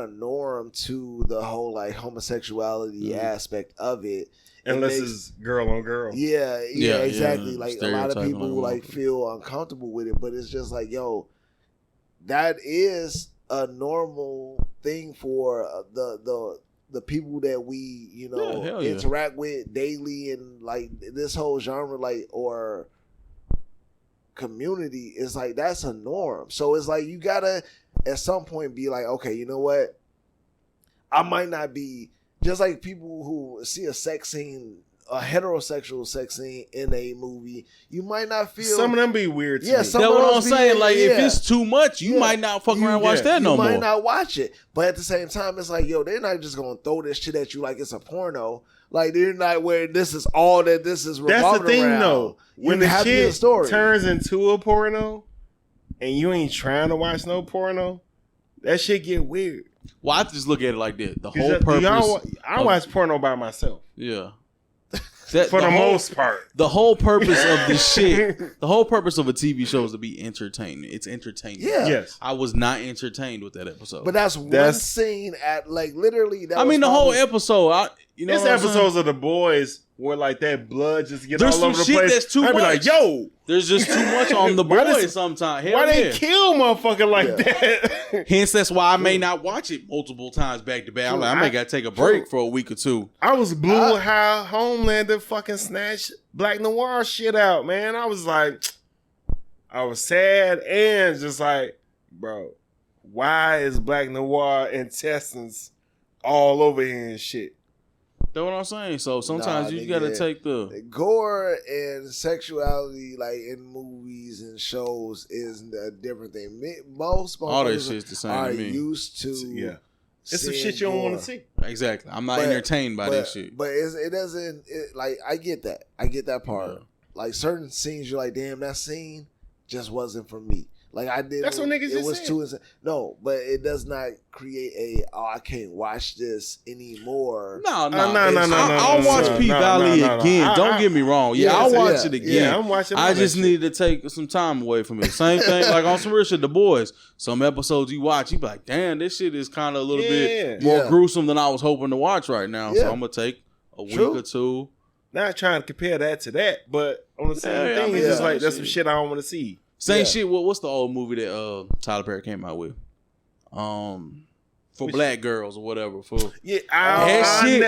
norm to the whole like homosexuality aspect of it. Unless it's girl on girl. Yeah, exactly. Like a lot of people like feel uncomfortable with it, but it's just like, yo, that is a normal thing for the people that we, you know, interact with daily, and like this whole genre, like, or community is like, that's a norm. So it's like you gotta at some point be like, okay, you know what? I might not be. Just like people who see a sex scene a heterosexual sex scene in a movie, you might not feel. Some of them be weird. Yeah, that's what I'm saying. Like if it's too much, you might not fuck around and watch that no more. You might not watch it, but at the same time, it's like, yo, they're not just gonna throw this shit at you like it's a porno. Like they're not where this is all that this is. That's the thing, around. though. When the shit story turns into a porno, and you ain't trying to watch no porno, that shit get weird. Well, I just look at it like that. The whole purpose. I watch porno by myself. Yeah. For the most part. The whole purpose of this shit, the whole purpose of a TV show is to be entertainment. It's entertainment. Yeah. Yes. I was not entertained with that episode. But that's one scene at like literally. That the whole episode. There's episodes of The Boys where like that blood just get all over the place. That's too I'd be like, yo. There's just too much on The Boys sometimes. Why they kill motherfucker like that? Hence, that's why I may not watch it multiple times back to back. I'm like, I may gotta take a break for a week or two. I was blew how Homelander fucking snatched Black Noir shit out, man. I was like, I was sad and just like, bro, why is Black Noir intestines all over here and shit? That's what I'm saying. So sometimes you gotta take the gore and sexuality, like in movies and shows, is a different thing. Most all that shit's the same are to me. Used to, it's some shit you don't want to see. Exactly. I'm not entertained by that shit. But it doesn't. Like I get that. I get that part. Yeah. Like certain scenes, you're like, damn, that scene just wasn't for me. Like I did. That's what niggas just said. It was too. No, but it does not create I can't watch this anymore. No. I'll watch P Valley again. Don't get me wrong. Yeah, I'll watch it again. Yeah, I'm watching. I just need to take some time away from it. Same thing, like on some real shit. The Boys. Some episodes you watch, you be like, damn, this shit is kind of a little bit more gruesome than I was hoping to watch right now. So I'm gonna take a week or two. Not trying to compare that to that, but on the same thing, it's just like that's some shit I don't want to see. Same shit. What's the old movie that Tyler Perry came out with? For black girls or whatever. I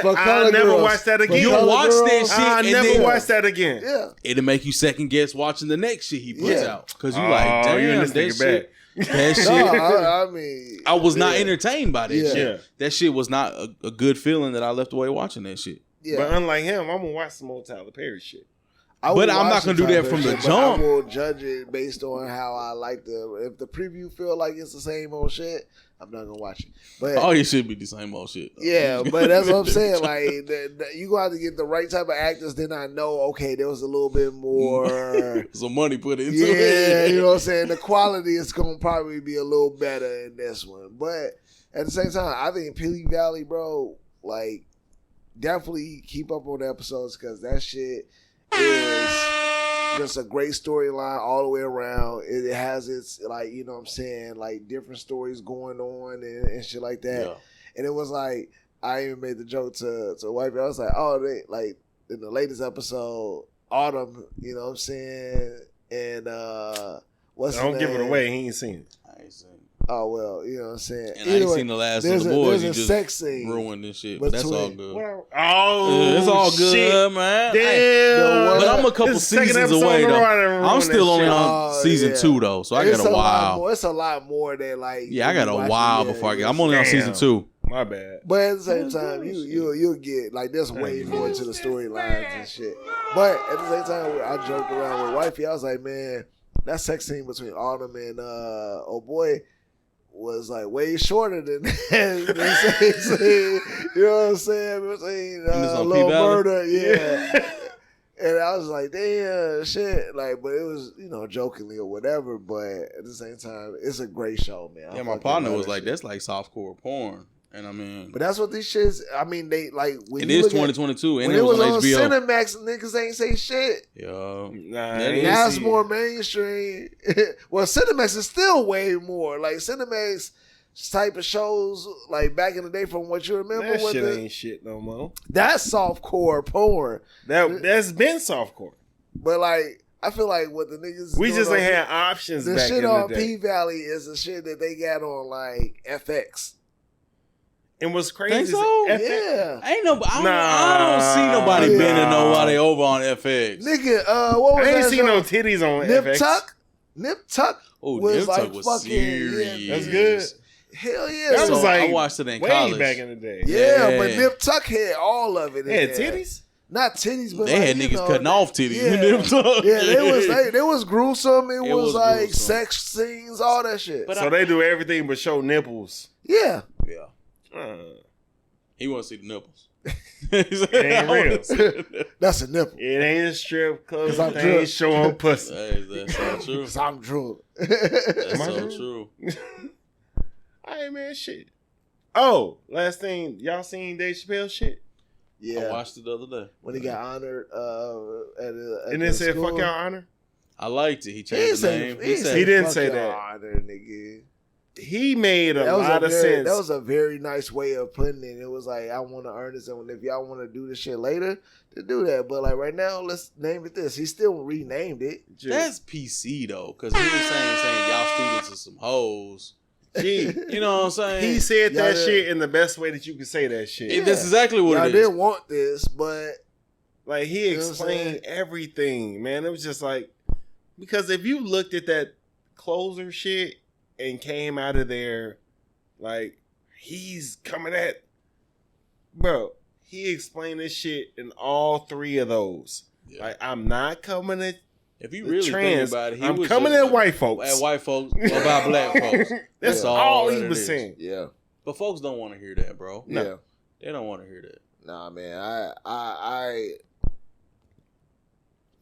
never watched that again. You'll watch that shit. I never watch that again. Yeah, it'll make you second guess watching the next shit he puts out because you like, damn, you're in that shit. That shit. I mean, I was not entertained by that shit. Yeah. That shit was not a good feeling that I left away watching that shit. Yeah. But unlike him, I'm gonna watch some old Tyler Perry shit. But I'm not gonna do that from the jump. I will judge it based on how I like if the preview feel like it's the same old shit, I'm not gonna watch it. But all you should be the same old shit. Yeah, but that's what I'm saying. Like you gonna have to get the right type of actors. Then I know, okay, there was a little bit more some money put into it. Yeah, you know what I'm saying. The quality is gonna probably be a little better in this one. But at the same time, I think P Valley, bro, like definitely keep up on the episodes because that shit is just a great storyline all the way around. It has its, like, you know what I'm saying, like different stories going on and shit like that. Yeah. And it was like, I even made the joke to wifey. I was like, oh, they like in the latest episode, Autumn, you know what I'm saying? And what's Don't give it away. He ain't seen it. I ain't seen it. Oh, well, you know what I'm saying. And I ain't seen the last of the boys. You just sex scene ruined this shit. But that's all good. It's all good, man. Damn. But I'm a couple seasons away, though. I'm still only on season 2, though. So I got a while. It's a lot more than like. Yeah, I got a while before I get. I'm only on season 2. My bad. But at the same time, you'll get like there's way more to the storylines and shit. But at the same time, I joked around with wifey. I was like, man, that sex scene between Autumn and oh boy was like way shorter than that. You know what I'm saying? A little murder, yeah. And I was like, damn, shit. Like, but it was, you know, jokingly or whatever. But at the same time, it's a great show, man. Yeah, my partner was like, that's like softcore porn. And I mean, but that's what these shits. I mean, they like when it is 2022, and when it was on HBO. Cinemax, niggas ain't say shit. Yo, that's more mainstream. Well, Cinemax is still way more like Cinemax type of shows like back in the day from what you remember. That shit ain't shit no more. That's softcore porn. That's been softcore. But like, I feel like what the niggas we just ain't had options. The back shit in on the day. P Valley is the shit that they got on like FX. And what's crazy? Think so? Yeah. Ain't no. I don't see nobody bending nobody over on FX. Nigga, what was I ain't that seen show? no titties on FX. Nip Tuck. Oh, was Nip like Tuck was fucking, serious. Yeah, that's good. Hell yeah. That was like I watched it in way college back in the day. Yeah, but Nip Tuck had all of it. Had titties? not titties, but they had niggas cutting off titties. They was gruesome. It was like gruesome. Sex scenes, all that shit. But they do everything but show nipples. Yeah. He want to see the nipples. It ain't real. That's a nipple. It ain't a strip club. They ain't showing pussy. That's so true. Because I'm drunk. That's so true. Hey, man, shit. Oh, last thing. Y'all seen Dave Chappelle shit? Yeah. I watched it the other day. When he got honored at and then said, fuck y'all honor? I liked it. He changed the name. He didn't say that. Honor, nigga. He made a lot of sense. That was a very nice way of putting it. It was like, I want to earn this, and if y'all want to do this shit later, to do that. But like right now, let's name it this. He still renamed it. That's PC though, because he was saying y'all students are some hoes. Gee, you know what I'm saying? He said that shit in the best way that you can say that shit. Yeah. That's exactly what it is. I didn't want this, but like he explained everything, man. It was just like, because if you looked at that closer shit and came out of there like he's coming at, bro, he explained this shit in all three of those. Yeah. Like, I'm not coming at if you really think about it, I'm coming at white folks. At white folks about black folks. That's all he was saying. Yeah. But folks don't want to hear that, bro. No. Yeah. They don't want to hear that. Nah, man. I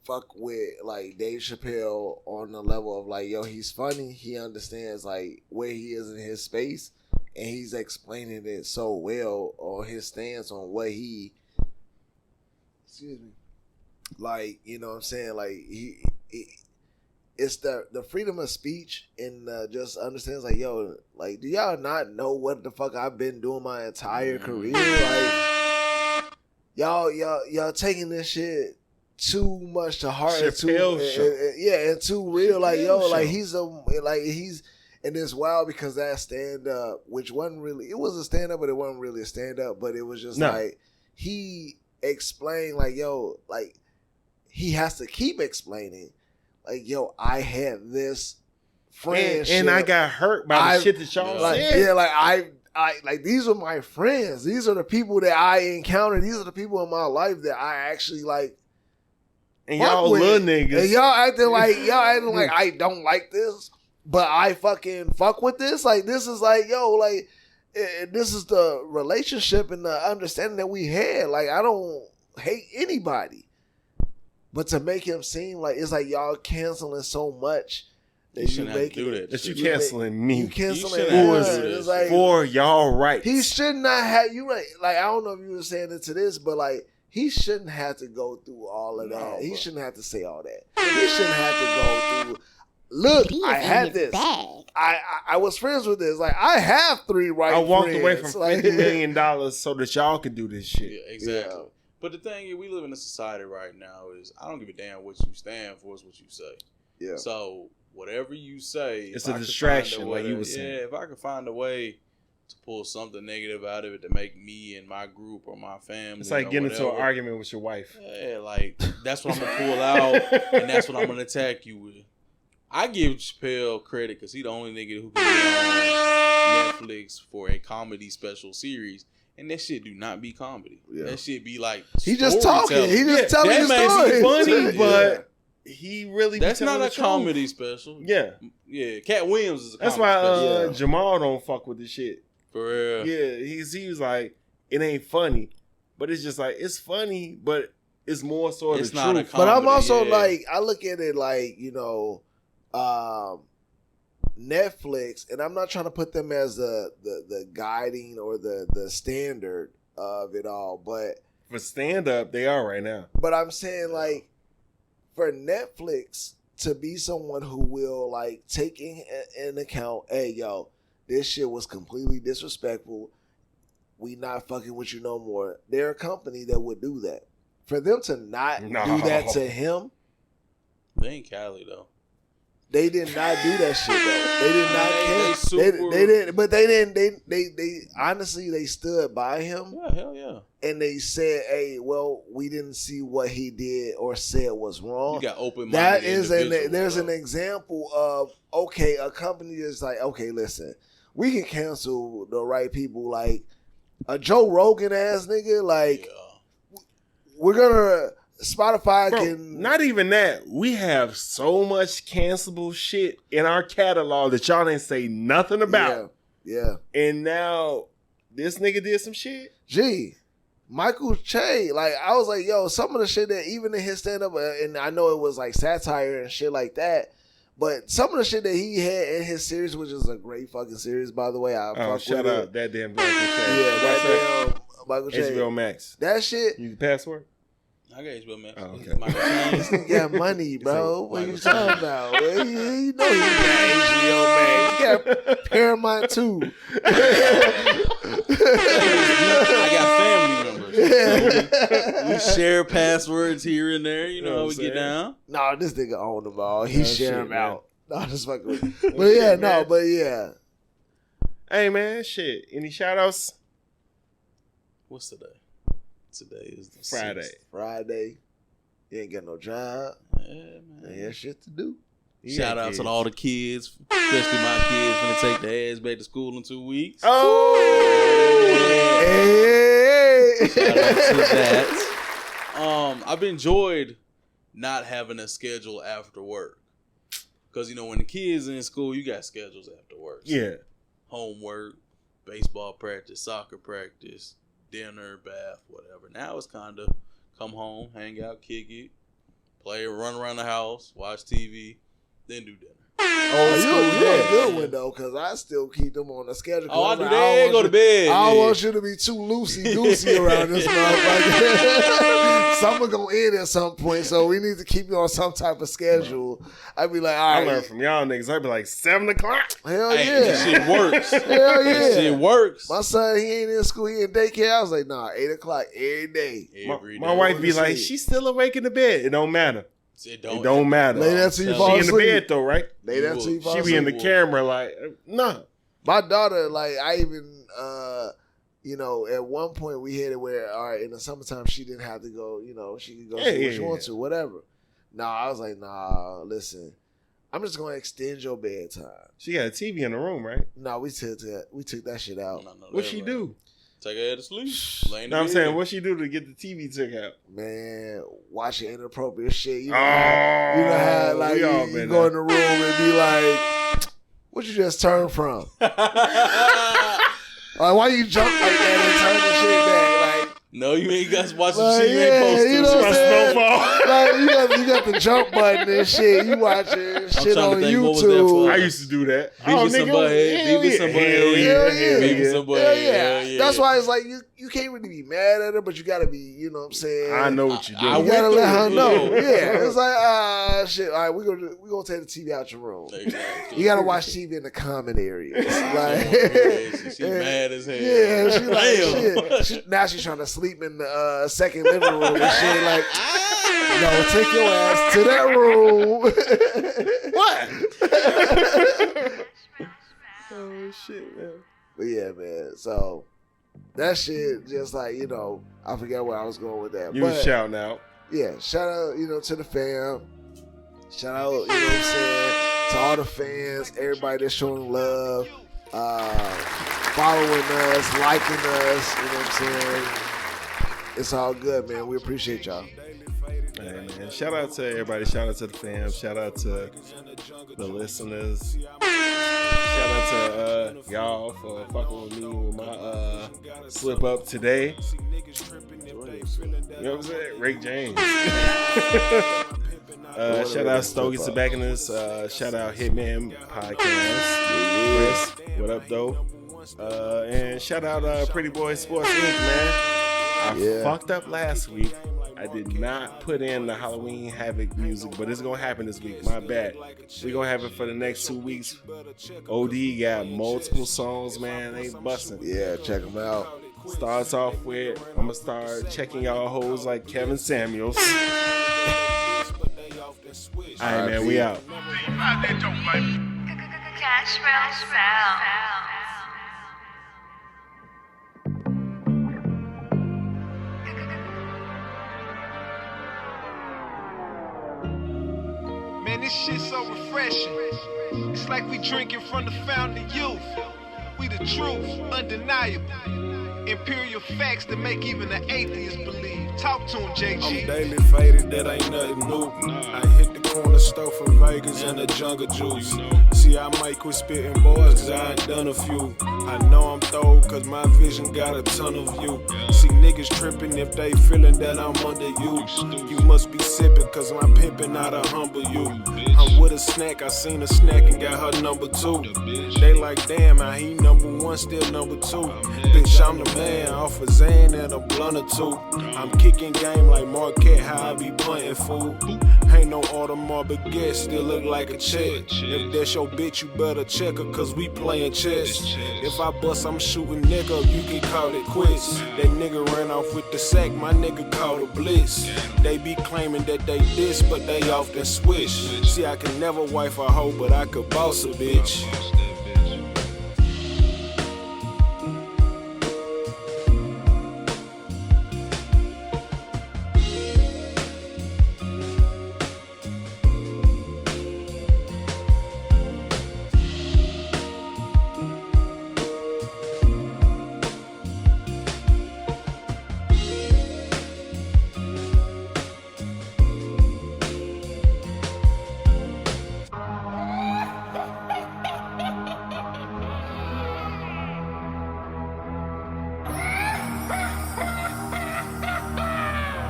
fuck with like Dave Chappelle on the level of like, yo, he's funny. He understands like where he is in his space, and he's explaining it so well on his stance on what he. Excuse me. Like, you know what I'm saying? Like it's the freedom of speech and just understands like, yo, like, do y'all not know what the fuck I've been doing my entire career? Like, y'all taking this shit too much to heart. And too real. Like, yo, like he's and it's wild because that stand up, which wasn't really, it was a stand up, but it wasn't really a stand up, but it was just like he explained like, yo, like he has to keep explaining like, yo, I had this friendship and I got hurt by the shit that y'all said. Yeah, like I like, these are my friends. These are the people that I encountered. These are the people in my life that I actually like. And y'all little niggas. And y'all acting like I don't like this, but I fucking fuck with this. Like, this is like, yo, like, this is the relationship and the understanding that we had. Like, I don't hate anybody. But to make him seem like it's like y'all canceling so much that you making it. That you canceling me. You canceling us like, for y'all rights. He should not have you right. Like, I don't know if you were saying it to this, but like, he shouldn't have to go through all of that. He shouldn't have to say all that. He shouldn't have to go through. Look, I had this. I was friends with this. Like, I have 3 right. I walked away from $50 million so that y'all could do this shit. Yeah, exactly. Yeah. But the thing is, we live in a society right now is I don't give a damn what you stand for, it's what you say. Yeah. So whatever you say, it's a distraction, like you were saying. Yeah, if I could find a way to pull something negative out of it to make me and my group or my family, it's like getting into an argument with your wife. Yeah, like that's what I'm gonna pull out, and that's what I'm gonna attack you with. I give Chappelle credit because he's the only nigga who can get on Netflix for a comedy special series. And that shit do not be comedy. Yeah. That shit be like he just talking. He just telling his story. Funny, but he really that's not a comedy special. Yeah, yeah. Cat Williams is a comedy that's why Jamal don't fuck with the shit for real. Yeah, he was like, it ain't funny, but it's just like it's funny, but it's more sort of not truth. A comedy, but I'm also like, I look at it like, you know, Netflix, and I'm not trying to put them as the guiding or the standard of it all, but for stand up they are right now. But I'm saying like for Netflix to be someone who will like take in account, hey yo, this shit was completely disrespectful. We not fucking with you no more. They're a company that would do that. For them to not do that to him, they ain't Cali though. They did not do that shit though. They did not care. They didn't. But they didn't. They honestly they stood by him. Yeah, hell yeah. And they said, "Hey, well, we didn't see what he did or said was wrong." You got open minded. That is there's an example of a company is like, okay, listen, we can cancel the right people, like a Joe Rogan ass nigga, like. Yeah. we're gonna Spotify Bro, can not even that. We have so much cancelable shit in our catalog that y'all didn't say nothing about. Yeah. And now this nigga did some shit. Gee, Michael Che, like I was like, yo, some of the shit that even in his stand up, and I know it was like satire and shit like that, but some of the shit that he had in his series, which is a great fucking series, by the way. Shout out that damn Michael Che. Yeah, that damn Michael Che. HBO Max. That shit. You the password? I got HBO Max. Oh, okay. This nigga got money, bro. What you talking about? Well, you know he got HBO Max. He got Paramount too. I got family members. We share passwords here and there. You know how we get down. No, this nigga own them all. He share them out. No, just fucking with you. But Shit, yeah, man. but yeah. Hey man, shit. Any shout outs? What's today? Today is the Friday. 6th. Friday. You ain't got no job. Yeah, man. Ain't got shit to do. Shout out to all the kids, especially my kids, gonna take their ass back to school in 2 weeks. Oh, Hey. Shout out to that. I've enjoyed not having a schedule after work. Because, you know, when the kids in school, you got schedules after work. So yeah. homework, baseball practice, soccer practice, dinner, bath, whatever. Now it's kind of come home, hang out, kick it, play, run around the house, watch TV, then do dinner. Oh, you're a good one, though, because I still keep them on the schedule. Oh, I do that. Go to bed. I don't want you to be too loosey-goosey around this motherfucker. Summer gonna end at some point, so we need to keep you on some type of schedule. I'd be like, all I right. learned from y'all niggas. I'd be like 7 o'clock. Hell Hey, yeah. that shit works. Hell yeah. That shit works. My son, he ain't in school, he in daycare. I was like, nah, 8 o'clock every day. My wife be like, she's still awake in the bed. It don't matter. It don't matter. Lay that till you fall She in the asleep. bed though, right? Lay that till you fall She asleep. be in the camera like, nah. My daughter, like, I even, you know, at one point we had it where, all right, in the summertime she didn't have to go, you know, she could go do what she wants to, whatever. Nah, I was like, nah, listen, I'm just gonna extend your bedtime. She got a TV in the room, right? No, we took that shit out. What she do? Take her to sleep. No, I'm saying, what she do to get the TV took out? Man, watching inappropriate shit. You know, Oh, you know how like we all you been go there. in the room and be like, "What you just turned from? Like, why you jump like that and turn the shit back? Like, no, you ain't got to watch some like, shit you ain't supposed to. you know what I'm saying? Snowfall. Like, you got the jump button and shit. You watching shit trying to on think, what was that YouTube. for? I used to do that. Beavis and Butthead. Beavis and Butthead. Hell yeah. Beavis and Hell Butthead. yeah. Hell yeah. That's why it's like you can't really be mad at her, but you gotta be, you know what I'm saying? I know what you do. You gotta let her know. Yeah. Yeah. It's like, shit. All right, we're gonna take the TV out your room. Exactly. You gotta watch TV in the common areas. Like, she mad as hell. yeah, she like Damn. shit. Now she's trying to sleep in the second living room and shit. Like, no, take your ass to that room. What? Oh shit, man. But yeah, man. So that shit, just like, you know, I forgot where I was going with that. You was shouting out. Yeah, shout out, you know, to the fam. Shout out, you know what I'm saying, to all the fans, everybody that's showing love, following us, liking us, you know what I'm saying. It's all good, man. We appreciate y'all. Hey, man. Shout out to everybody. Shout out to the fam. Shout out to the listeners. Shout out to y'all for fucking with me with my slip up today. You know what I'm saying? Rick James. Shout out Stogie Tobacconist. Shout out Hitman Podcast. Chris, what up, though? And shout out Pretty Boy Sports Inc., man. I fucked up last week. I did not put in the Halloween Havoc music, but it's going to happen this week. My bad. We're going to have it for the next 2 weeks. OD got multiple songs, man. They busting. Yeah, check them out. Starts off with, I'm going to start checking y'all hoes like Kevin Samuels. All right, man. We out. Man, this shit's so refreshing. It's like we drinking from the fountain of youth. We the truth, undeniable. Imperial facts that make even an atheist believe. Talk to him, JG. I'm daily faded, that ain't nothing new. I hit the corner store from Vegas and the jungle juice. See, I might quit spitting boys cause I ain't done a few. I know I'm throw cause my vision got a ton of view. See niggas tripping if they feeling that I'm under you. You must be sipping cause I'm pimping out to humble you. I'm with a snack, I seen a snack and got her number 2. They like damn how he number 1 still number 2. Bitch, I'm the man off a Zan and a blunt or 2. I'm kicking game like Marquette, how I be punting fool. Ain't no Audemars baguette, still look like a check. If that's your bitch, you better check her, cause we playing chess. If I bust, I'm shooting nigga, you can call it quits. That nigga ran off with the sack, my nigga called a blitz. They be claiming that they this, but they often switch. See, I can never wife a hoe, but I could boss a bitch.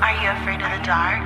Are you afraid of the dark?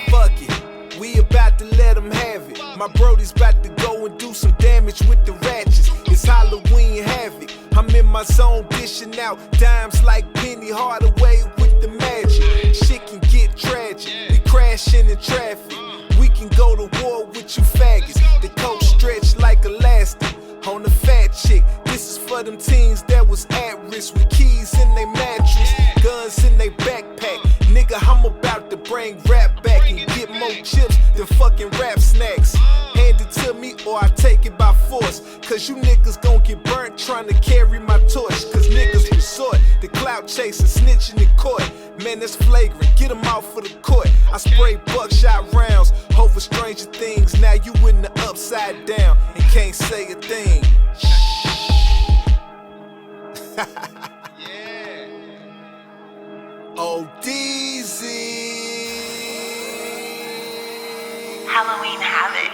Fuck it, we about to let them have it. My brody's about to go and do some damage with the ratchets. It's Halloween havoc. I'm in my zone dishing out dimes like Penny Hardaway with the magic. Shit can get tragic, we crashing in traffic. We can go to war with you faggots. The coat stretched like elastic on the fat chick. This is for them teens that was at risk with keys in their mattress, guns in their backpack. Nigga, I'm about to bring rap back and get more chips than fucking rap snacks. Hand it to me or I take it by force, cause you niggas gon' get burnt trying to carry my torch. Cause niggas resort to clout chasing, snitching in court. Man, that's flagrant, get them out for the court. I spray buckshot rounds over stranger things. Now you in the upside down and can't say a thing. Oh, DZ. Halloween havoc.